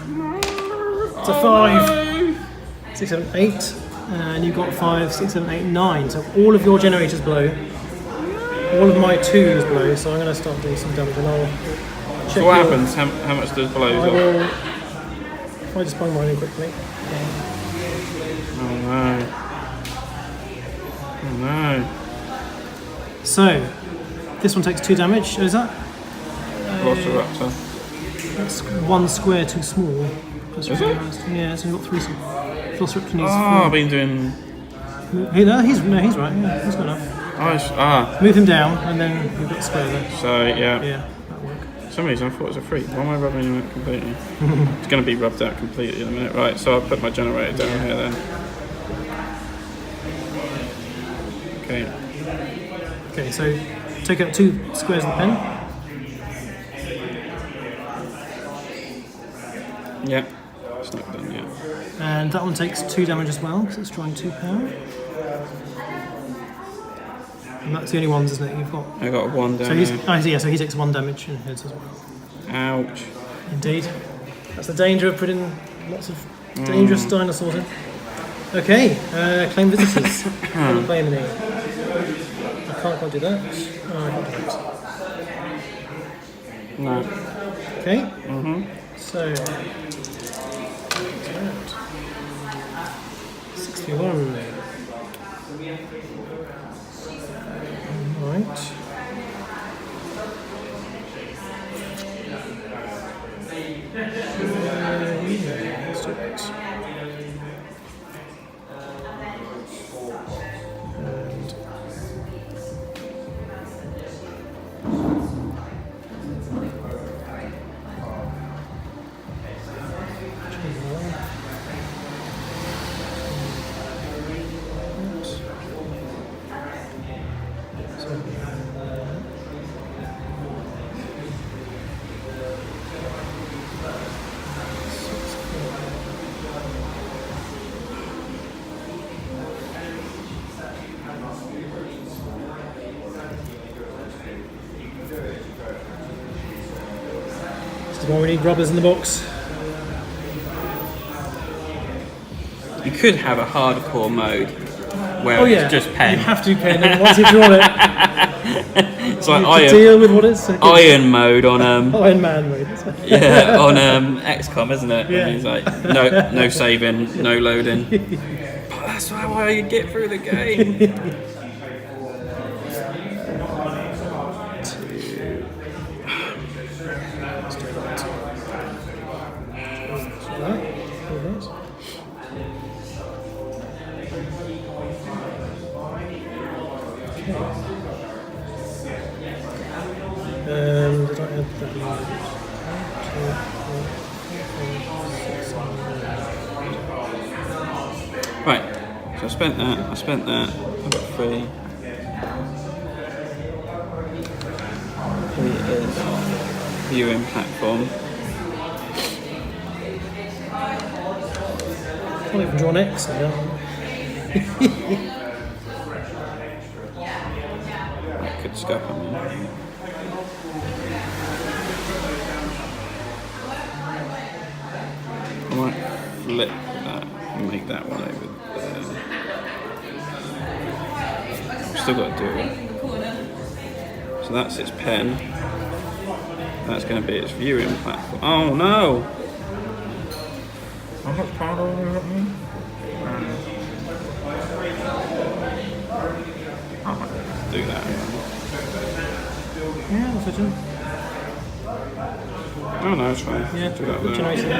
It's a 5, 6, 7, 8, and you've got 5, 6, 7, 8, 9. So all of your generators blow. All of my 2s blow. So I'm going to start doing some damage, and I'll check. So what happens? How much does blows I off? will. If I just bung mine in quickly. Oh no. Oh no. So this one takes 2 damage. Is that? Velociraptor. That's 1 square too small. Is it? Yeah, so you've got 3. Velociraptor needs Oh, 4. I've been doing. He's right. Yeah, he's got enough. Move him down, and then you've got the square there. So yeah. Yeah, that'll work. For some reason I thought it was a 3. Why am I rubbing it out completely? It's going to be rubbed out completely in a minute. Right, so I'll put my generator down here then. Okay. Okay, so take out 2 squares of the pen. Yeah. It's not done yet. And that one takes 2 damage as well, because it's drawing 2 power. And that's the only ones, isn't it, you've got? I got a 1 down So he's, here. so he takes 1 damage and hits as well. Ouch. Indeed. That's the danger of putting lots of dangerous dinosaurs in. Okay, claim visitors. Don't claim any. I can't quite do that. Oh, I can't do that. No. Okay. Mm-hmm. So, 61. Right. Let's do that. Well, we need rubbers in the box. You could have a hardcore mode where it's just pen. You have to pen, and once you've drawn it, It's like you have to Iron, deal with what it's Iron mode on Iron Man mode. yeah, on XCOM, isn't it? Yeah. And he's like, no saving, no loading. But that's how you get through the game. Did I add that? Right, so I spent that, I've got 3. 3 is viewing platform. Can't even draw an X now. That could scupper me. I might flip that and make that one over there. I've still got to do it. So that's its pen. That's going to be its viewing platform. Oh no! How much powder have you got me? Do that. Yeah, that's what Oh no, it's fine. Yeah, do that good there. generation.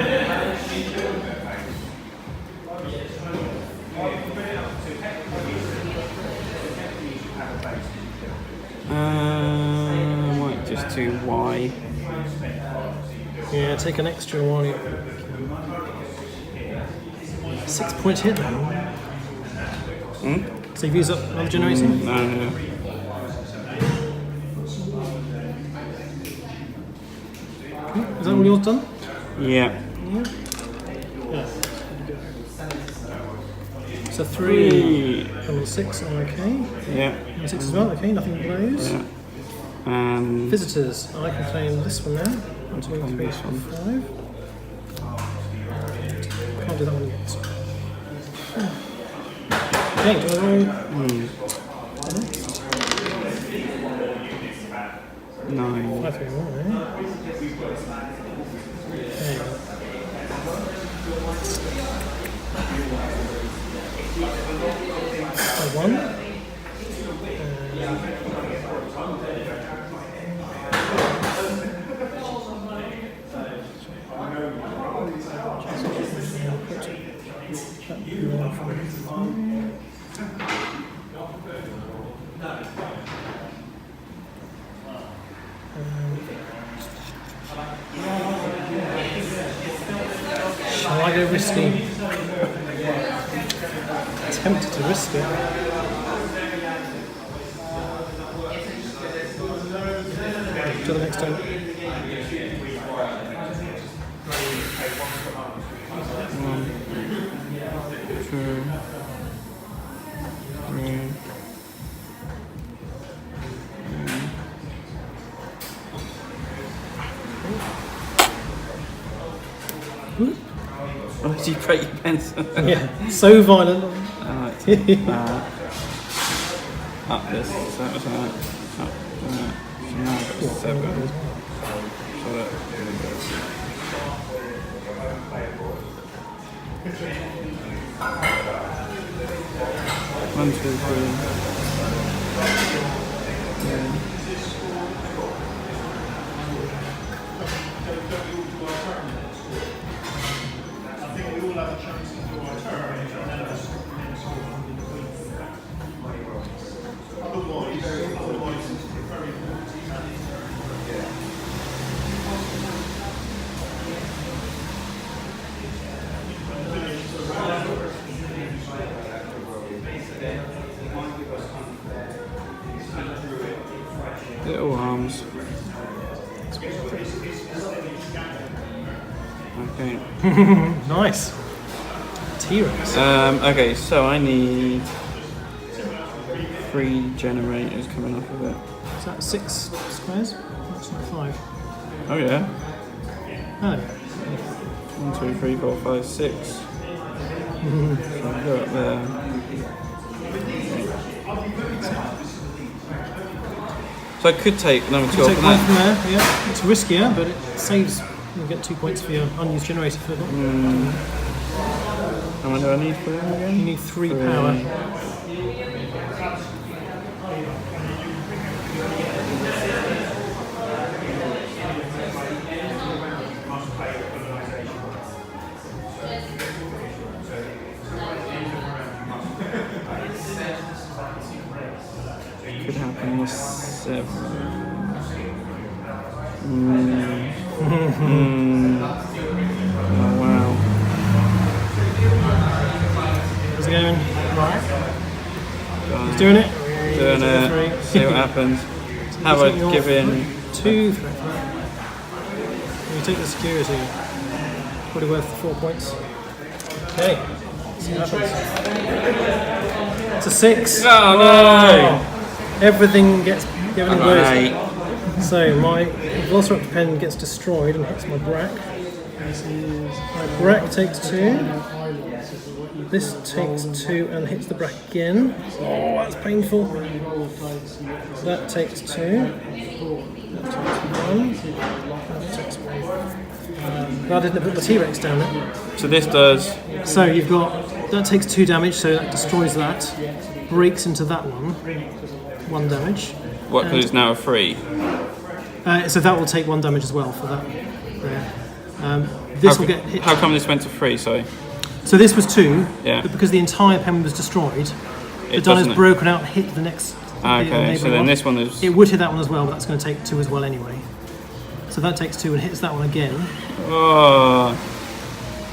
Might just do Y. Yeah, take an extra one. 6 point hit now. So you've used up another generation? No. Is that all yours done? Yeah. Yeah. So 3 and 6 are okay. Yeah. And 6 as well, okay, nothing blows. Yeah. And Visitors, I can claim this one now. 1, 2, 3, 4, 5. Can't do that one yet. Okay, do I roll? 9. 5, 3, 1, okay. One. Shall I go risky? Tempted to risk it. To the next turn. 1, 2, 3. Oh, did you break your pencil? Yeah, so violent. Up this, so that was that. Up that. So now I've got 7. So that. 1, 2, 3. Little arms. Okay. Nice. T-Rex. Okay, so I need 3 generators coming off of it. Is that 6 squares? That's not 5. Oh yeah. Oh. 1, 2, 3, 4, 5, 6. So I'll go up there. So I could take number 2 off Take of one that. from there, yeah. It's riskier, but it saves. You get 2 points for your unused generator for that. How many do I need for them You again? need 3 power. Could happen with 7. Oh wow. How's it going? Right. Done. He's doing it. Doing it. See what happens. Have I given 2 threat for that. You take the security. Probably worth 4 points. Okay. see what happens. It's a 6. Oh no! Everything goes. Right. So my Velociraptor pen gets destroyed and hits my Brack. My Brack takes 2. This takes 2 and hits the Brack again. Oh, that's painful. That takes 2. That takes 1. That takes 1. I didn't put the T-Rex down there. So this does. So you've got, that takes 2 damage, so that destroys that. Breaks into that one. 1 damage. What? Because it's now a 3. So that will take 1 damage as well for that. There. This will get hit. How come this went to 3? Sorry. So this was 2, Yeah. but because the entire pen was destroyed, the die is doesn't- broken out and hit the next. Okay, neighbouring so then this one is. It would hit that one as well, but that's going to take 2 as well anyway. So that takes 2 and hits that one again. Oh,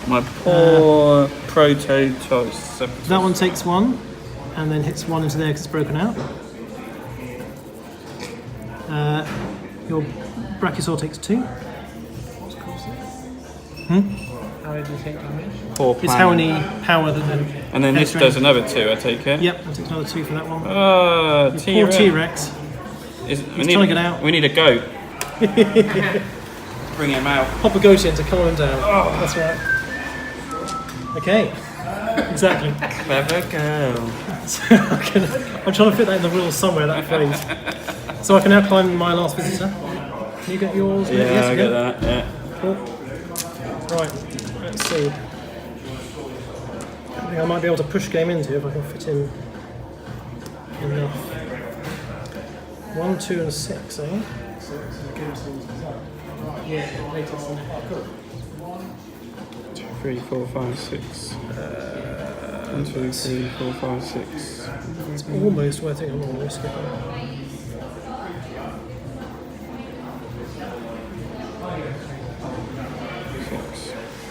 my poor Prototypes. That one takes 1, and then hits 1 into there because it's broken out. Your Brachiosaur takes 2. How did you take damage? Poor It's how many power that then. And then this does another 2, I take it. Yep, that takes another 2 for that one. Oh, Poor T-Rex. T-Rex. He's trying to get out. We need a goat. Bring him out. Pop a goat in to calm him down. Oh. That's right. Okay. Exactly. Clever girl. So I'm trying to fit that in the rules somewhere, that phrase. So I can now climb my last visitor. Can you get yours? Yeah, Yes, I you get can. that. Yeah. Cool. Right, let's see. I think I might be able to push game into if I can fit in enough. 1, 2, and 6, eh? Yeah, latest. 2, 3, 4, 5, 6. 1, 2, 3, 4, 5, 6. It's almost worth it. I'm going to risk it.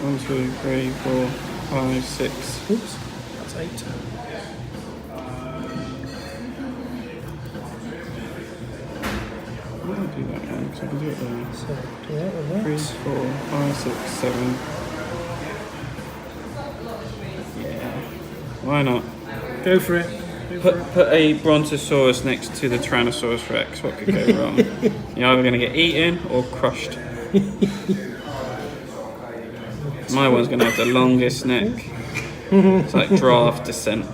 1, 2, 3, 4, 5, 6. Oops, that's 8. Why did I do that one? Because I can do it there. So, do that with 3, that. 4, 5, 6, 7. Yeah. Why not? Go for it. Put a Brontosaurus next to the Tyrannosaurus Rex. What could go wrong? You're either going to get eaten or crushed. My one's going to have the longest neck. It's like draft descent.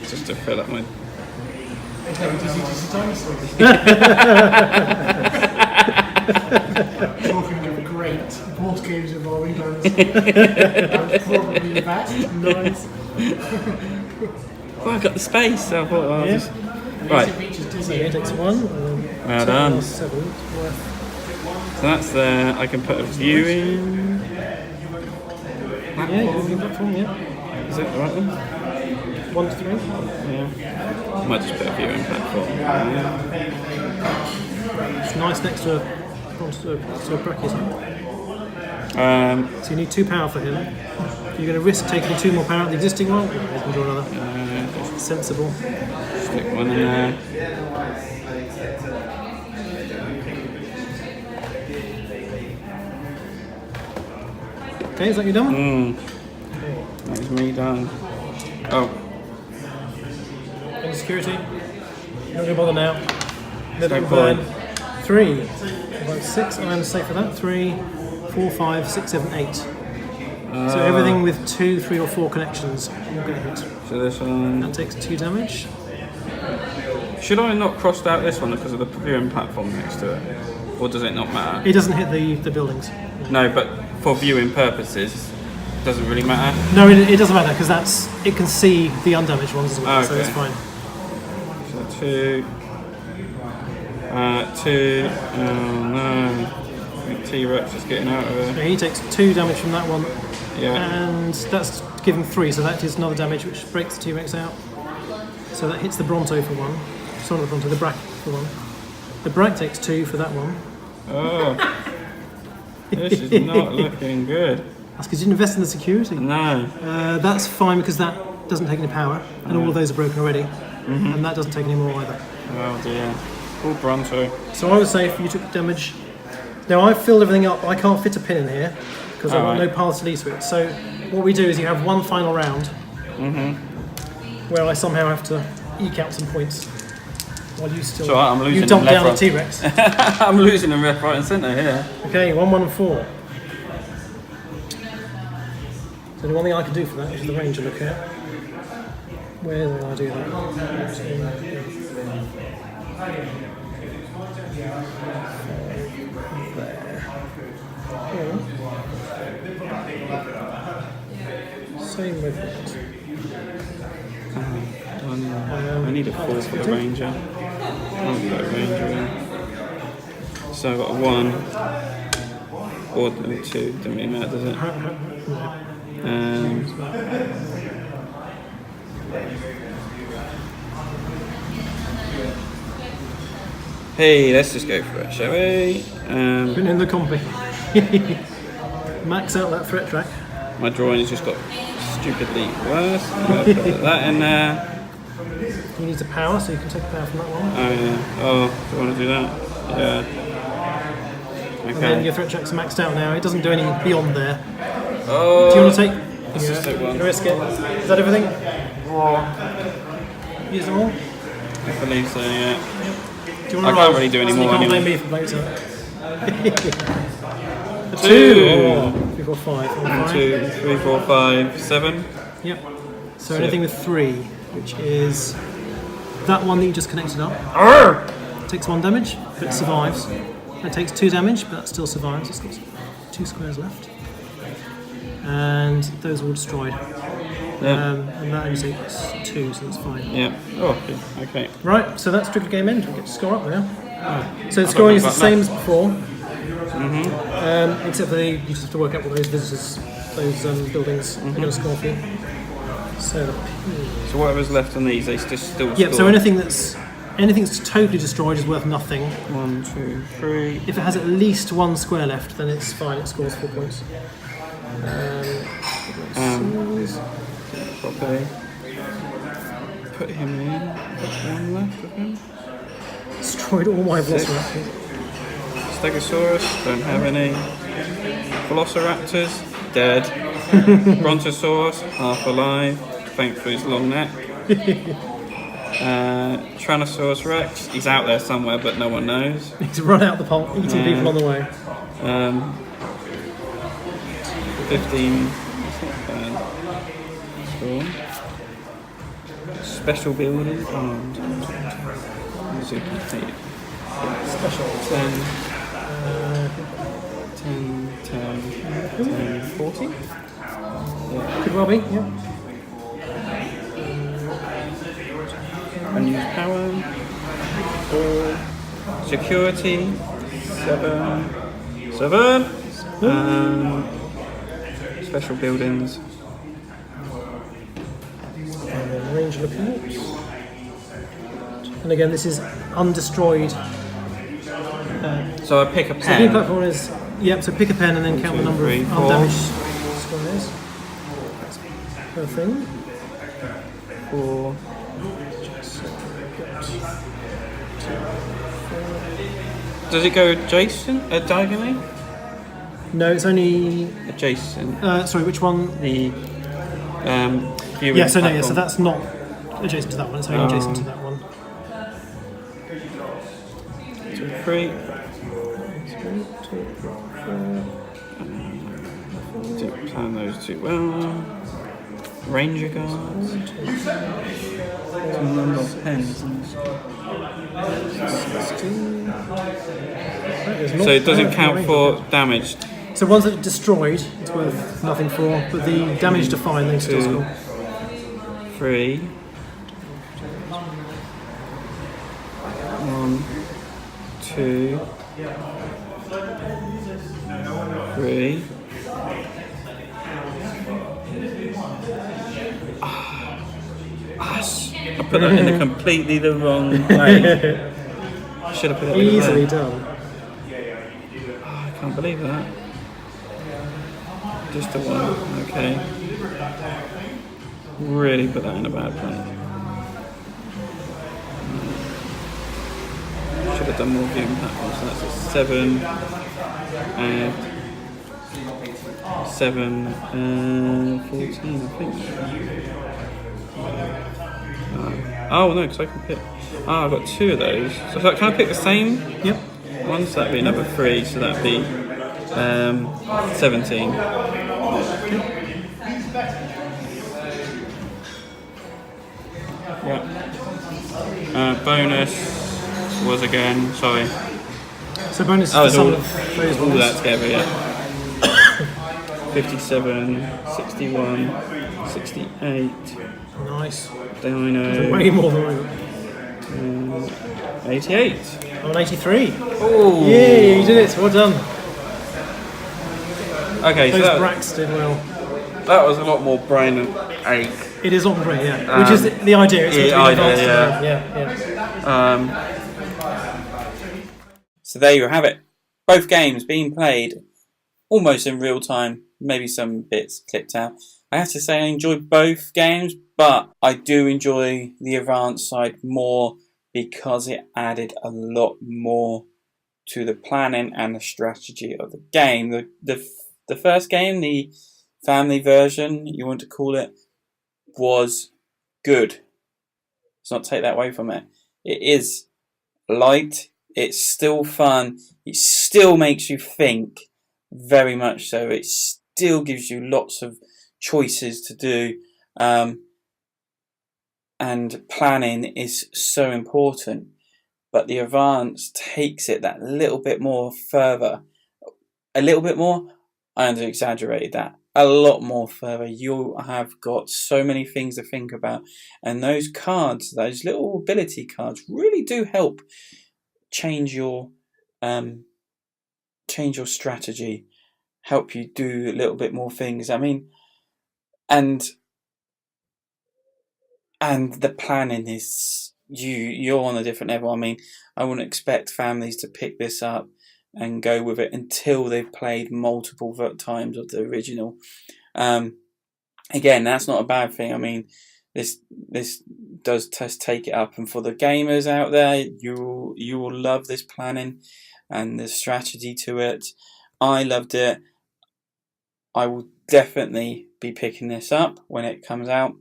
Just to fill up my. It's like a DC dinosaurs. Talking of great board games involving dinosaurs. Probably the best. Nice. Well, I got the space, so I thought I'll Yeah. just. Right, So it takes 1. well done. 7. So that's there. I can put a view in. Yeah, you can do that from, yeah. Is that the right one? 1 to 3. Yeah. I might just put a view in platform. Yeah. It's nice next to a Brachiosaur. So you need 2 power for him. You're going to risk taking 2 more power out of the existing one? Or you can draw another. Sensible. Stick one in there. Okay, is that you done? That's me done. Oh, Any security? Not going to bother now. no Little point. burn. 3. About 6. I'm safe for that. 3, 4, 5, 6, 7, 8. So everything with 2, 3, or 4 connections will get hit. So this one. That takes 2 damage. Should I not crossed out this one because of the viewing platform next to it? Or does it not matter? It doesn't hit the buildings. No, but for viewing purposes, doesn't really matter. No, it doesn't matter because it can see the undamaged ones as well, so Okay. it's fine. So 2. 2. Oh no. I think T-Rex is getting out of So there. he takes 2 damage from that one, Yeah. and that's given 3, so that is another damage which breaks the T-Rex out. So that hits the Bronto for 1. Sorry, not the Bronto, the Brack for 1. The Brack takes 2 for that one. Oh. This is not looking good. That's because you didn't invest in the security. No. That's fine because that doesn't take any power, and all of those are broken already, and that doesn't take any more either. Oh dear. Full Bronto. So I would say if you took damage, Now I've filled everything up. I can't fit a pin in here because I've got Alright. no paths to lead to it. So what we do is you have one final round where I somehow have to eke out some points while you still It's alright, I'm losing you dump them down a left, T-Rex. I'm losing them left, right, and centre here. Okay, 1, 1, and 4. So the one thing I can do for that is the range to look at. Where do I do that? Same with that. I need a 4 for the ranger. I'll put a ranger in. So I've got a 1. Ordinary 2. Doesn't really matter, does it? Hey, let's just go for it, shall we? Put in the compy. Max out that threat track. My drawing has just got stupidly worse. I'm gonna put that in there. You need a power, so you can take a power from that one. Oh yeah. Oh, do I want to do that? Yeah. And then Okay. your threat track's maxed out now. It doesn't do any beyond there. Oh. Do you want to take? Let's just take one. Risk it. Is that everything? Use them all? I believe so. Yeah. Do you I want to can't really do any so more You can't anyway. blame me for playing that. 2. 3, 4, 5. 1, 2, 3, 4, 5, 7. Yep. So anything with 3, which is that one that you just connected up. Takes 1 damage, but it survives. It takes 2 damage, but that still survives. It's got 2 squares left. And those are all destroyed. Yeah. And that only takes 2, so that's fine. Yeah. Oh. Okay. Right, so that's strictly game end. We get to score up now. So the scoring is the same as before, except for you just have to work out what those visitors, those buildings are going to score for you. So So whatever's left on these, they just still. yeah, score. so anything that's totally destroyed is worth nothing. 1, 2, 3. If it has at least 1 square left, then it's fine. It scores 4 points. Properly. Put him in. Put 1 left of him. Destroyed all my 6. velociraptors. Stegosaurus, don't have any. Velociraptors, dead. Brontosaurus, half alive, thanks for his long neck. Tyrannosaurus Rex, he's out there somewhere but no one knows. He's run out the pole, eating people on the way. 15, that's not bad. Score. Special building, armed. Special 10. 10, 40? Could well be, yeah. Unused power. 4. Security. 7. Special buildings. And then range looking. And again, this is undestroyed. So I pick a So the pen. platform is, yep, so pick a pen and then count the number 3, of 4. undamaged squares. That's per thing. 4. Does it go adjacent? Diagonally? No, it's only. Adjacent. Sorry, which one? The viewing Yeah, so no, yeah, so platform. that's not adjacent to that one, it's only adjacent to that one. 2, 3. Didn't plan those too well. Ranger guards. Number of pens. So it doesn't count for damage. So ones that are destroyed, it's worth nothing for, but the damage defined, they still 2, score. 3. 1, 2, 3. I put that in completely the wrong way. Should have put it Easily in there. done. I can't believe that. Just a 1, okay. Really put that in a bad place. should have done more viewing platforms. So that's a 7 and 7 and 14, I think. Oh no, because I can pick. I've got 2 of those. So can I pick the same? Yep. One, so that'd be number 3, so that'd be 17. Yeah. Bonus was again, sorry. So bonus is Oh, the it's sum all, of those all ones. that together, yeah. 57, 61, 68, Nice. Dino, Way more than I 88. I'm on 83. Oh, Yeah, you did it. Well done. okay, so Those bracks did well. that was a lot more brain and ache. It is on brain, yeah. Which is the idea. It's meant to be advanced. Yeah. So there you have it. Both games being played almost in real time, maybe some bits clipped out. I have to say I enjoyed both games, but I do enjoy the advanced side more because it added a lot more to the planning and the strategy of the game. The first game, the family version, you want to call it, was good. Let's not take that away from it. It is light. It's still fun. It still makes you think, very much so. It still gives you lots of choices to do. And planning is so important. But the advance takes it that little bit more further. A little bit more? I under-exaggerated that. A lot more further. You have got so many things to think about. And those cards, those little ability cards, really do help change your strategy, help you do a little bit more things. I mean, and the planning is you're on a different level. I mean, I wouldn't expect families to pick this up and go with it until they've played multiple times of the original. Again, that's not a bad thing. I mean, this does take it up, and for the gamers out there, you will love this planning and the strategy to it. I loved it. I will definitely be picking this up when it comes out.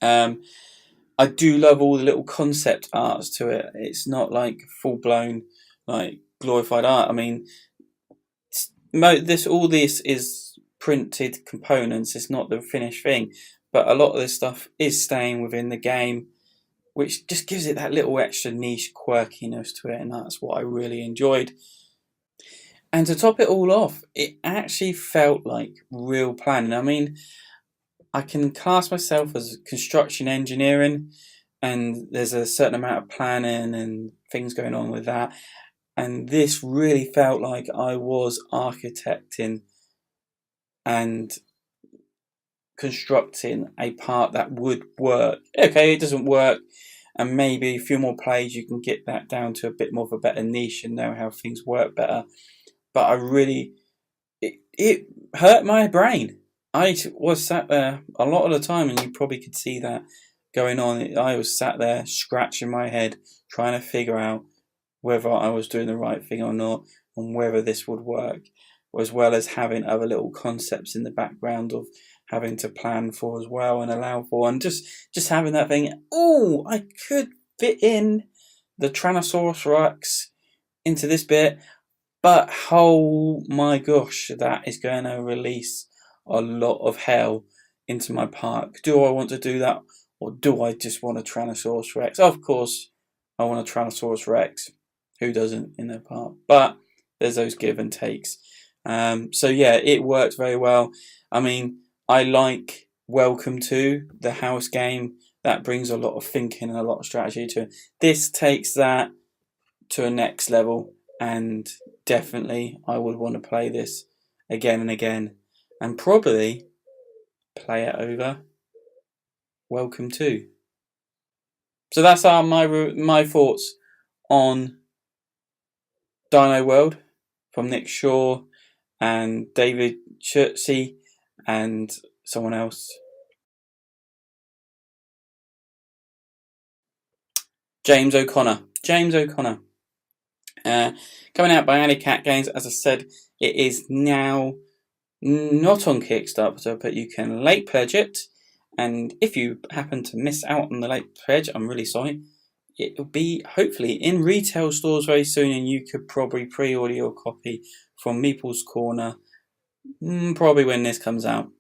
I do love all the little concept arts to it. It's not like full blown like glorified art. I mean, all this is printed components. It's not the finished thing, but a lot of this stuff is staying within the game, which just gives it that little extra niche quirkiness to it, and that's what I really enjoyed. And to top it all off, it actually felt like real planning. I mean, I can class myself as construction engineering, and there's a certain amount of planning and things going on with that. And this really felt like I was architecting and constructing a part that would work. Okay, it doesn't work, and maybe a few more plays you can get that down to a bit more of a better niche and know how things work better. But I really, it hurt my brain. I was sat there a lot of the time, and you probably could see that going on. I was sat there scratching my head, trying to figure out whether I was doing the right thing or not, and whether this would work, as well as having other little concepts in the background of having to plan for as well and allow for, and just having that thing. Oh, I could fit in the Tyrannosaurus Rex into this bit, but oh my gosh, that is going to release a lot of hell into my park. Do I want to do that, or do I just want a Tyrannosaurus Rex? Of course, I want a Tyrannosaurus Rex. Who doesn't in their park? But there's those give and takes. So yeah, it worked very well. I mean, I like Welcome to the house game. That brings a lot of thinking and a lot of strategy to it. This takes that to a next level, and definitely I would want to play this again and again, and probably play it over Welcome to. So that's my thoughts on Dino World from Nick Shaw and David Chertsey and someone else. James O'Connor. Coming out by Alley Cat Games. As I said, it is now not on Kickstarter, but you can late pledge it. And if you happen to miss out on the late pledge, I'm really sorry. It will be hopefully in retail stores very soon, and you could probably pre-order your copy from Meeple's Corner probably when this comes out.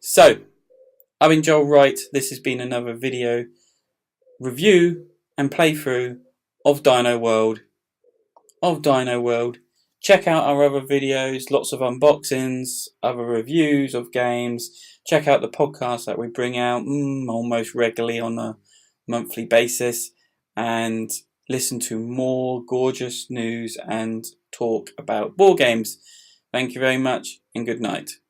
So, I've been Joel Wright. This has been another video review and playthrough of Dino World. Check out our other videos, lots of unboxings, other reviews of games. Check out the podcast that we bring out almost regularly on a monthly basis, and listen to more gorgeous news and talk about board games. Thank you very much, and good night.